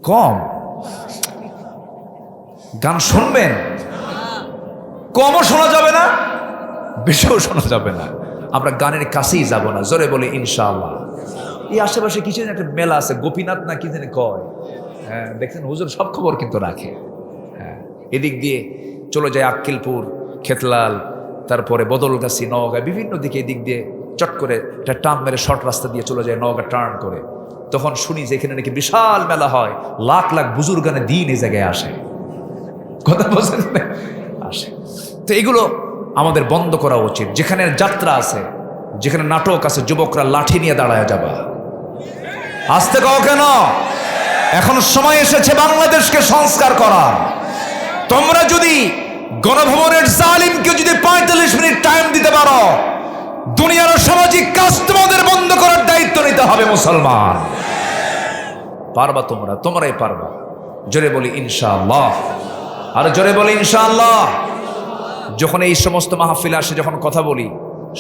কম গান শুনবেন, কমও শোনা যাবে না, বেশিও শোনা যাবে না। আমরা গানের কাছেই যাব না। জোরে বলি ইনশাআল্লাহ। এই আশেপাশে কিছু একটা মেলা আছে, গোপীনাথ না কি জানি কয়, হ্যাঁ দেখছেন, হুজুর সব খবর কিন্তু রাখে। হ্যাঁ, এদিক দিয়ে চলে যায় আক্কেলপুর, খেতলাল, তারপরে বদলগাছি, নওগাঁ, বিভিন্ন দিকে এদিক দিয়ে চট করে একটা টার্ন মেরে শর্ট রাস্তা দিয়ে চলে যায় নওগাঁ টার্ন করে। তখন শুনি যে এখানে নাকি বিশাল মেলা হয়, লাখ লাখ বুজুর্গানে দিন এই জায়গায় আসে। কথা বলছেন? আসে। তো এগুলো আমাদের বন্ধ করা উচিত। যেখানে যাত্রা আছে, যেখানে নাটক আছে, যুবকরা লাঠি নিয়ে দাঁড়ায় যাবা। আসতে কও কেন? এখন সময় এসেছে বাংলাদেশকে সংস্কার করার। তোমরা যদি গণভবনের জালিমকে যদি 45 মিনিট টাইম দিতে পারো, দুনিয়ার সামাজিক কাজ তোমাদের বন্ধ করার দায়িত্ব নিতে হবে মুসলমান। পারবা তোমরা, তোমরাই পারবা। জোরে বলি ইনশাআল্লাহ, আর জোরে বলি ইনশাআল্লাহ। যখন এই সমস্ত মাহফিল আসে, যখন কথা বলি,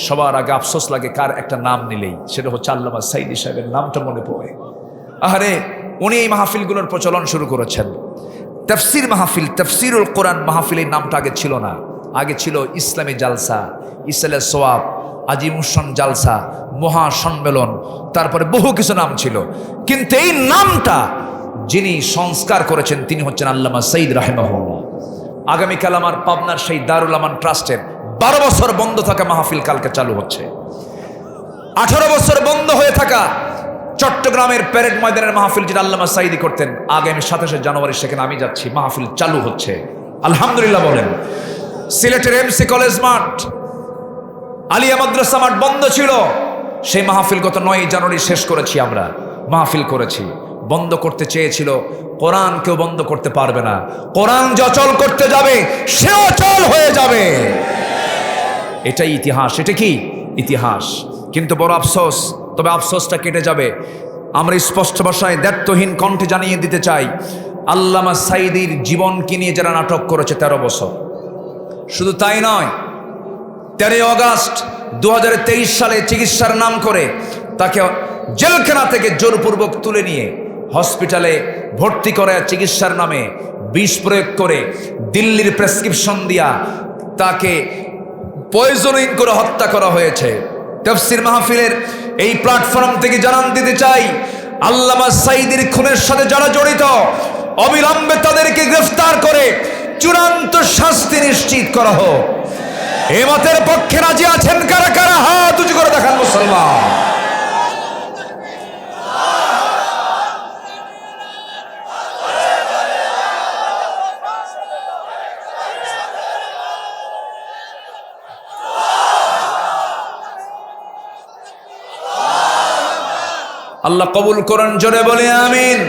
সবার আগে আফসোস লাগে কার একটা নাম নিলেই, সেটা হচ্ছে আল্লামা সাঈদী সাহেবের নামটা মনে পড়ে। আহারে, উনি এই মাহফিলগুলোর প্রচলন শুরু করেছেন। তাফসির মাহফিল, তাফসিরুল কোরআন মাহফিল, এই নামটা আগে ছিল না। আগে ছিল ইসলামী জালসা, ইসলে সোয়াব, আজিমুসান জালসা, মহা সম্মেলন, তারপরে বহু কিছু নাম ছিল। কিন্তু এই নামটা যিনি সংস্কার করেছেন তিনি হচ্ছেন আল্লামা সাঈদ রাহিমাহুল্লাহ। আগামীকাল আমার পাবনার সেই দারুল আমান ট্রাস্টের 12 বছর বন্ধ থাকা মাহফিল কালকে চালু হচ্ছে। 18 বছর বন্ধ হয়ে থাকা চট্টগ্রামের প্যারেড ময়দানের মাহফিল, যেটা আল্লামা সাঈদী করতেন, আগামী 27 জানুয়ারি সেখানে আমি যাচ্ছি, মাহফিল চালু হচ্ছে আলহামদুলিল্লাহ বলেন। সিলেটের এমসি কলেজ মাঠ, আলিয়া মাদ্রাসা মাঠ বন্ধ ছিল, সেই মাহফিল গত 9 জানুয়ারি শেষ করেছি। আমরা মাহফিল করেছি। বন্ধ করতে চেয়েছিল, কোরআন কেউ বন্ধ করতে পারবে না। কোরআন যে অচল করতে যাবে সে অচল হয়ে যাবে। এটাই ইতিহাস। এটা কি ইতিহাস? কিন্তু বড় আফসোস, তবে আফসোসটা কেটে যাবে। আমরা স্পষ্ট ভাষায় দায়িত্বহীন কণ্ঠে জানিয়ে দিতে চাই, আল্লামা সাঈদীর জীবনকে নিয়ে যারা নাটক করেছে 13 বছর। শুধু তাই নয়, 13 অগাস্ট 2023 সালে চিকিৎসার নাম করে তাকে জেলখানা থেকে জোরপূর্বক তুলে নিয়ে হসপিটালে ভর্তি করে চিকিৎসার নামে বিষ প্রয়োগ করে দিল্লির প্রেসক্রিপশন দিয়া তাকে পয়জনিং করে হত্যা করা হয়েছে। তাফসীর মাহফিলের এই প্ল্যাটফর্ম থেকে জানান দিতে চাই, আল্লামা সাঈদীর খুনের সাথে যারা জড়িত অবিলম্বে তাদেরকে গ্রেফতার করে চূড়ান্ত শাস্তি নিশ্চিত করা হোক। এ মতের পক্ষে রাজি আছেন কারা কারা? হাত উঁচু করে দেখান মুসলমান। আল্লাহ কবুল করেন, জোরে বলে আমিন,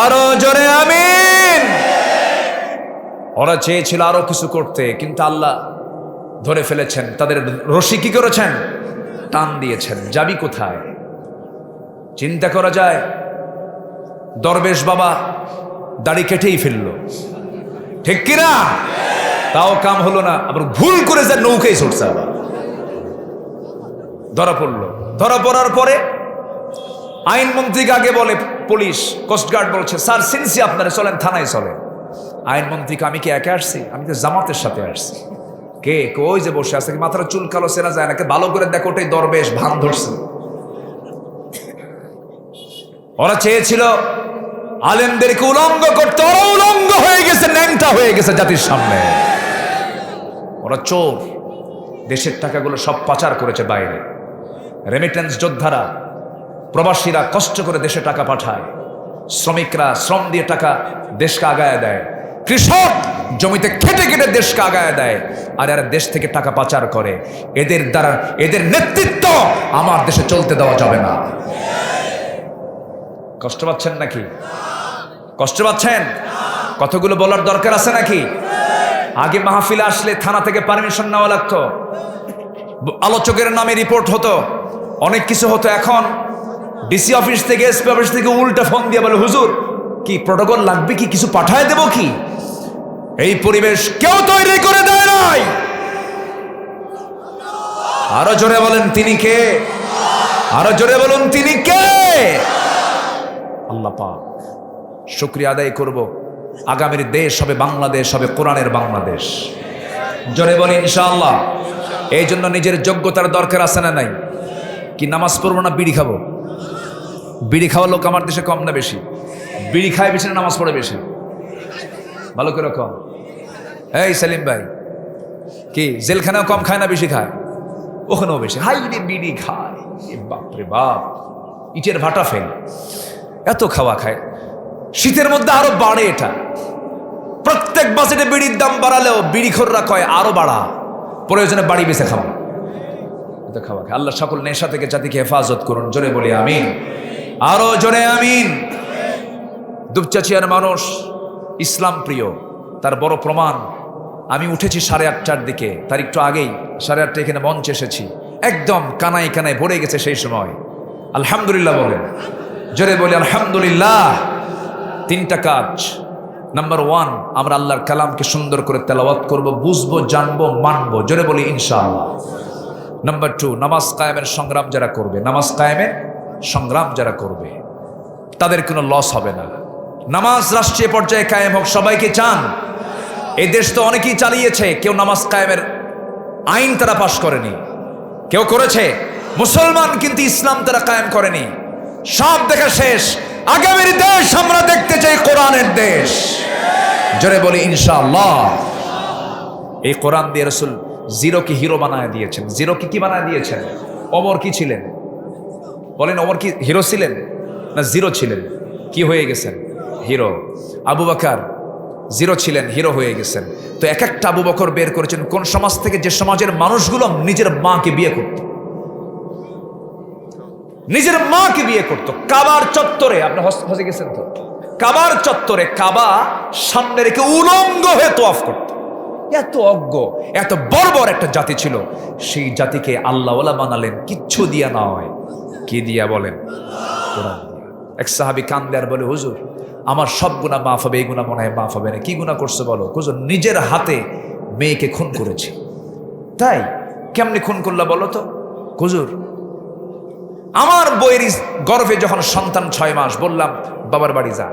আরো জোরে আমিন। ওরা চেয়েছিল আরো কিছু করতে, কিন্তু আল্লাহ ধরে ফেলেছেন, তাদের রশি কি করেছেন? টান দিয়েছেন। যাবি কোথায়? চিন্তা করা যায়, দরবেশ বাবা দাড়ি কেটেই ফেললো, ঠিক কিনা? তাও কাম হলো না, আবার ভুল করে যা নৌকায় ছুটছে, আবার ধরা পড়লো। ধরা পড়ার পরে আইনমন্ত্রীকে আগে বলে পুলিশ, কোস্টগার্ড বলছে স্যার সিনসি আপনারা চলেন, থানায় চলেন। আইনমন্ত্রীকে আমি কি একা আসছি? আমি তো জামাতের সাথে আসছি। কে? ওই যে বসে আছে, মাথার চুল কালো চেনা যায় নাকি? ভালো করে দেখো, ওটাই দরবেশ, ভান ধরছে। ওরা চেয়েছিল আলেমদেরকে উলঙ্গ করতে, ওরা উলঙ্গ হয়ে গেছে, ন্যাংটা হয়ে গেছে জাতির সামনে। ওরা চোর, দেশের টাকাগুলো সব পাচার করেছে বাইরে। রেমিটেন্স যোদ্ধারা, প্রবাসীরা কষ্ট করে দেশে টাকা পাঠায়, শ্রমিকরা শ্রম দিয়ে টাকা দেশকে আগায় দেয়, কৃষক জমিতে খেটে খেটে দেশকে আগায় দেয়, আর এরা দেশ থেকে টাকা পাচার করে। এদের দ্বারা, এদের নেতৃত্ব আমার দেশে চলতে দেওয়া যাবে না। কষ্ট পাচ্ছেন নাকি? কষ্ট পাচ্ছেন? কতগুলো বলার দরকার আছে নাকি? আগে মাহফিলে আসলে থানা থেকে পারমিশন নেওয়া লাগতো, আলোচকের নামে রিপোর্ট হতো, অনেক কিছু হতো। এখন ডিসি অফিস থেকে, এসপি অফিস থেকে উল্টা ফোন দিয়ে বলে হুজুর কি প্রটোকল লাগবে, কি কিছু পাঠায় দেব কি? এই পরিবেশ কেউ তৈরি করে দেয় নাই। আরো জোরে বলেন তিনি কে? আরো জোরে বলুন তিনি কে? আল্লাহ পাক। শুকরিয়া আদায় করব, আগামীর দেশ হবে বাংলাদেশ, হবে কোরআনের বাংলাদেশ। জোরে বলি ইনশাআল্লাহ। এই জন্য নিজের যোগ্যতার দরকার আছে না নাই? কি নামাজ পড়বো না বিড়ি খাবো? বিড়ি খাওয়ার লোক আমার দেশে কম না বেশি? বিড়ি খায় বেশি না নামাজ পড়ে বেশি? ভালো করে কম। এই সেলিম ভাই, কি জেলখানাও কম খায় না বেশি খায়? ওখানেও বেশি। হাই রে বিড়ি খায়, বাপরে বাপ, ইটের ভাটা ফেল, এত খাওয়া খায়। শীতের মধ্যে আরো বাড়ে এটা। প্রত্যেক বাজেটে বিড়ির দাম বাড়ালেও বিড়িখোররা কয় আরো বাড়া, প্রয়োজনে বাড়ি বেঁচে খাওয়া, এত খাওয়া খায়। আল্লাহ সকল নেশা থেকে জাতিকে হেফাজত করুন। জোরে বলি আমিন, আরো জোরে আমিন। দুপচাচিয়ার মানুষ ইসলাম প্রিয়, তার বড় প্রমাণ। আমি উঠেছি 8:30টার দিকে, তার একটু আগেই 8:30 এখানে মঞ্চে এসেছি, একদম কানায় কানায় ভরে গেছে সেই সময়। আলহামদুলিল্লাহ বলেন, জোরে বলি আলহামদুলিল্লাহ। 3টা কাজ। নাম্বার 1, আমরা আল্লাহর কালামকে সুন্দর করে তেলাওয়াত করব, বুঝবো, জানবো, মানবো। জোরে বলি ইনশাআল্লাহ। নাম্বার 2, নামাজ কায়েমের সংগ্রাম যারা করবে, নামাজ কায়েমের সংগ্রাম যারা করবে, তাদের কোনো লস হবে না। নামাজ রাষ্ট্রীয় পর্যায়ে কায়েম হোক, সবাইকে চান। এই দেশ তো অনেকেই চালিয়েছে, কেউ নামাজ কায়েমের আইন তারা পাশ করেনি, কেউ করেছে মুসলমান, কিন্তু ইসলাম তারা কায়েম করেনি। সব দেখা শেষ। আগামীর দেশ আমরা দেখতে চাই কোরআনের দেশ। জোরে বলি ইনশাআল্লাহ। এই কোরআন দিয়ে রাসূল জিরোকে হিরো বানায় দিয়েছেন। জিরোকে কি বানায় দিয়েছেন? ওমর কি ছিলেন? বলেন, ওমর কি হিরো ছিলেন না জিরো ছিলেন? কি হয়ে গেছেন? হিরো। আবু বকর জিরো ছিলেন, হিরো হয়ে গেছেন। তো এক একটা আবু বকর বের করেছেন কোন সমাজ থেকে? যে সমাজের মানুষগুলো নিজের মাকে বিয়ে করত, নিজের মাকে বিয়ে করত। কাবার চত্বরে, আপনি হজে গেছেন তো, কাবার চত্বরে কাবা সামনে রেখে উলঙ্গ হয়ে তোয়াফ করত। এত অজ্ঞ, এত বর্বর একটা জাতি ছিল। সেই জাতিকে আল্লাহওয়ালা বানালেন কিচ্ছু দিয়া নয়। কি দিয়া বলেন? কোরআন দিয়া। এক সাহাবী কান্দে আর বলে, হুজুর আমার সব গুনাহ মাফ হবে, এই গুনাহ মনে হয় মাফ হবে না। কি গুনাহ করছে বলো? হুজুর নিজের হাতে মেয়েকে খুন করেছি। তাই কেমনি খুন করলা বলো তো? হুজুর আমার বইয়ের গর্ভে যখন সন্তান 6 মাস, বললাম বাবার বাড়ি যা,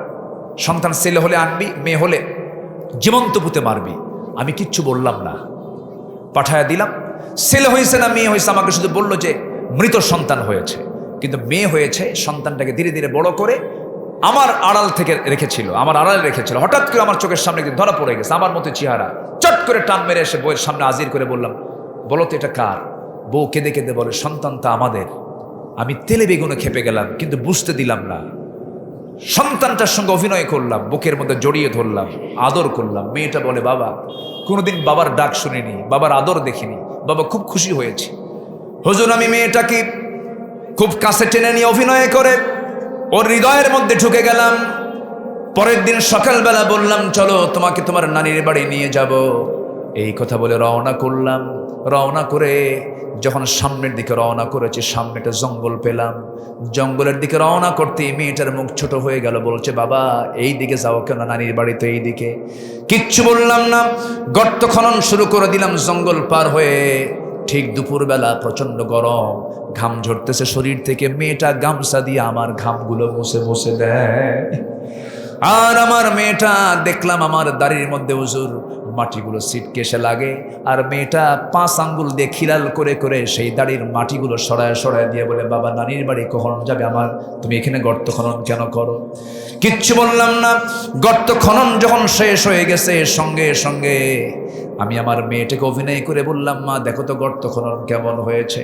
সন্তান ছেলে হলে আনবি, মেয়ে হলে জীবন্ত পুঁতে মারবি। আমি কিচ্ছু বললাম না, পাঠায়া দিলাম। ছেলে হয়েছে না মেয়ে হয়েছে আমাকে শুধু বললো যে মৃত সন্তান হয়েছে, কিন্তু মেয়ে হয়েছে। সন্তানটাকে ধীরে ধীরে বড় করে আমার আড়াল থেকে রেখেছিল, আমার আড়ালে রেখেছিল। হঠাৎ করে আমার চোখের সামনে একদিন ধরা পড়ে গেছে, আমার মতো চেহারা। চট করে টান মেরে এসে বউয়ের সামনে হাজির করে বললাম, বলো তো এটা কার? বউ কেঁদে কেঁদে বলে, সন্তানটা আমাদের। আমি তেলে বেগুনে খেপে গেলাম, কিন্তু বুঝতে দিলাম না। সন্তানটার সঙ্গে অভিনয় করলাম, বুকের মধ্যে জড়িয়ে ধরলাম, আদর করলাম। মেয়েটা বলে, বাবা কোনোদিন বাবার ডাক শুনিনি, বাবার আদর দেখিনি, বাবা খুব খুশি হয়েছি। হুজুর আমি মেয়েটাকে খুব কাছে টেনে নিয়ে অভিনয় করে ওর হৃদয়ের মধ্যে ঢুকে গেলাম। পরের দিন সকালবেলা বললাম, চলো তোমাকে তোমার নানির বাড়ি নিয়ে যাব। এই কথা বলে রওনা করলাম। রওনা করে যখন সামনের দিকে রওনা করেছি, সামনে একটা জঙ্গল পেলাম। জঙ্গলের দিকে রওনা করতে মেয়েটার মুখ ছোট হয়ে গেল, বলছে, বাবা এই দিকে যাও কেন? নানির বাড়ি তো এই দিকে। কিচ্ছু বললাম না, গর্ত খনন শুরু করে দিলাম জঙ্গল পার হয়ে। ঠিক দুপুরবেলা প্রচন্ড গরম, ঘাম ঝরতেছে শরীর থেকে। মেয়েটা গামছা দিয়ে আমার ঘামগুলো মুছে মুছে দেয়। আর আমার মেয়েটা দেখলাম আমার দাড়ির মধ্যে হুজুর মাটিগুলো ছিটকেসে লাগে। আর মেয়েটা 5 আঙ্গুল দিয়ে খিলাল করে করে সেই দাড়ির মাটিগুলো সরায় সরায় দিয়ে বলে, বাবা নানির বাড়ি কখন যাবে আমার? তুমি এখানে গর্ত খনন কেন করো? কিচ্ছু বললাম না। গর্ত খনন যখন শেষ হয়ে গেছে, সঙ্গে সঙ্গে আমি আমার মেয়েটাকে অভিনয় করে বললাম, মা দেখো তো গর্ত খনন কেমন হয়েছে।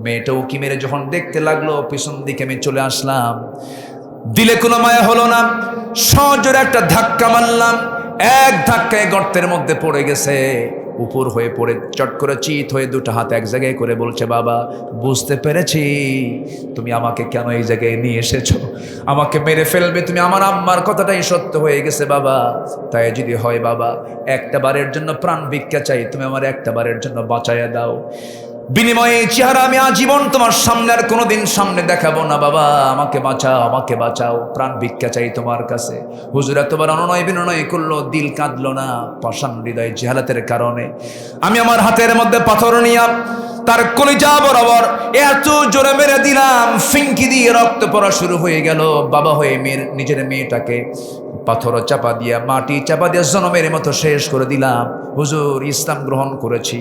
মেয়েটা উকি মেরে যখন দেখতে লাগলো, পিছন দিকে আমি চলে আসলাম। দিলে কোনো মায়া হলো না, সজোরে একটা ধাক্কা মারলাম। এক ধাক্কায় গর্তের মধ্যে পড়ে গেছে। উপর হয়ে পড়ে চট করে চিত হয়ে 2টা হাত এক জায়গায় করে বলছে, বাবা বুঝতে পেরেছি তুমি আমাকে কেন এই জায়গায় নিয়ে এসেছো। আমাকে মেরে ফেলবে তুমি। আমার আম্মার কথাটাই সত্য হয়ে গেছে বাবা। তাই যদি হয় বাবা, একটা বারের জন্য প্রাণ ভিক্ষা চাই, তুমি আমার একটা বারের জন্য বাঁচাইয়া দাও। বিনিময়ে চেহারা আমি আজীবন তোমার সামনে আর কোনোদিন সামনে দেখাবো না বাবা। আমাকে বাঁচাও, আমাকে বাঁচাও, প্রাণ ভিক্ষা চাই তোমার কাছে। হুজুর এতবার অনুনয় বিনয় করলো, দিল কাঁদলো না। পাষাণ হৃদয় জেহালাতের কারণে আমি আমার হাতের মধ্যে পাথর নিয়ে তার কলিজা বরাবর এত জোরে মেরে দিলাম, ফিঙ্কি দিয়ে রক্ত পড়া শুরু হয়ে গেল। বাবা হয়ে নিজের মেয়েটাকে পাথর চাপা দিয়া, মাটি চাপা দিয়ে জনমের মতো শেষ করে দিলাম। হুজুর ইসলাম গ্রহণ করেছি।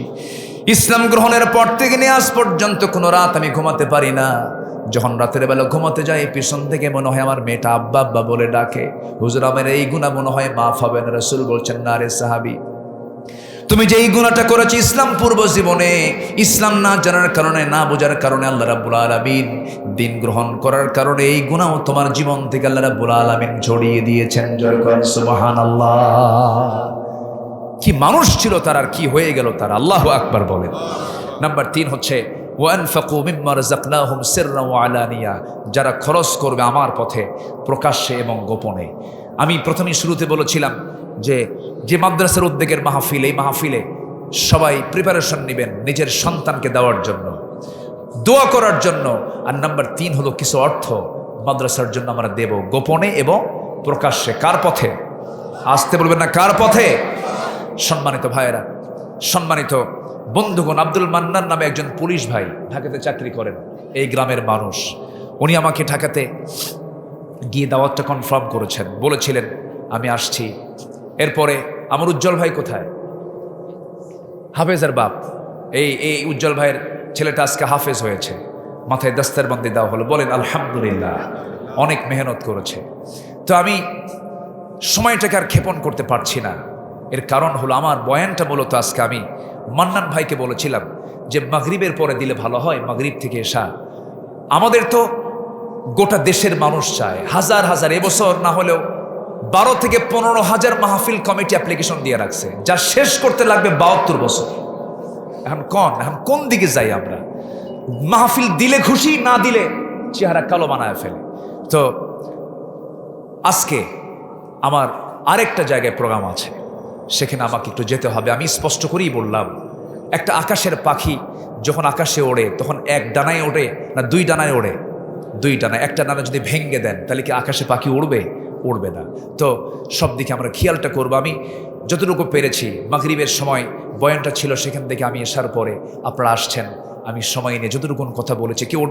ইসলাম গ্রহণের পর থেকে নিয়ে আজ পর্যন্ত কোনো রাত আমি ঘুমাতে পারি না। যখন রাতের বেলা ঘুমাতে যাই, পিছন থেকে মনে হয় আমার মেয়েটা আব্বা আব্বা বলে ডাকে। হুজুর আমার এই গুনাহ মনে হয় মাফ হবে না। রাসূল বলছেন, না রে সাহাবী, তুমি যে এই গুনাহটা করেছো ইসলাম পূর্ব জীবনে, ইসলাম না জানার কারণে, না বোঝার কারণে, আল্লাহ রাব্বুল আলামিন দিন গ্রহণ করার কারণে এই গুনাহ তোমার জীবন থেকে আল্লাহ রাব্বুল আলামিন ঝরিয়ে দিয়েছেন। জয় করেন সুবহানাল্লাহ। কি মানুষ ছিল তার, আর কি হয়ে গেল তার, আল্লাহু আকবার বলেন। নাম্বার 3 হচ্ছে ওয়ানফাকু মিম্মা রাযাকনাহুম সিররান ওয়া আলানিয়া, যারা খরচ করবে আমার পথে প্রকাশ্যে এবং গোপনে। আমি প্রথমেই শুরুতে বলেছিলাম যে মাদ্রাসার উদ্যোগের মাহফিল, এই মাহফিলে সবাই প্রিপারেশন নেবেন নিজের সন্তানকে দেওয়ার জন্য, দোয়া করার জন্য। আর নাম্বার 3 হলো কিছু অর্থ মাদ্রাসার জন্য আমরা দেব, গোপনে এবং প্রকাশ্যে। কার পথে? আসতে বলবেন না, কার পথে? সম্মানিত ভাইয়েরা, সম্মানিত বন্ধুগণ, আব্দুল মান্নান নামে একজন পুলিশ ভাই ঢাকাতে চাকরি করেন, এই গ্রামের মানুষ। উনি আমাকে ঢাকাতে গিয়ে দাওয়াতটা কনফার্ম করেছেন, বলেছিলেন আমি আসছি। এরপরে আমার উজ্জ্বল ভাই কোথায়? হাফেজের বাপ। এই উজ্জ্বল ভাইয়ের ছেলেটা আজকে হাফেজ হয়েছে, মাথায় দস্তারবন্দি দেওয়া হলো। বলেন আলহামদুলিল্লাহ, অনেক মেহনত করেছে। তো আমি সময়টাকে আর ক্ষেপণ করতে পারছি না। এর কারণ হলো আমার বয়ানটা মূলত আজকে আমি মান্নান ভাইকে বলেছিলাম যে মাগরিবের পরে দিলে ভালো হয়, মাগরিব থেকে এসা। আমাদের তো গোটা দেশের মানুষ চায়, হাজার হাজার, এবছর না হলেও 12 থেকে 15 হাজার মাহফিল কমিটি অ্যাপ্লিকেশন দিয়ে রাখছে, যা শেষ করতে লাগবে 72 বছর। এখন কোন দিকে যাই আমরা? মাহফিল দিলে খুশি, না দিলে চেহারা কালো বানায় ফেলে। তো আজকে আমার আরেকটা জায়গায় প্রোগ্রাম আছে, সেখানে আমাকে একটু যেতে হবে। আমি স্পষ্ট করেই বললাম, একটা আকাশের পাখি যখন আকাশে ওড়ে তখন এক ডানায় ওড়ে না 2 ডানায় ওড়ে? 2 ডানা। একটা ডানা যদি ভেঙে দেন তাহলে কি আকাশে পাখি উড়বে? উড়বে না। তো সব দিকে আমরা খেয়ালটা করবো। আমি যতটুকু পেরেছি, মাগরিবের সময় বয়ানটা ছিল, সেখান থেকে আমি আসার পরে আপনারা আসছেন, আমি সময় নিয়ে যতটুকু কথা বলেছি, কেউ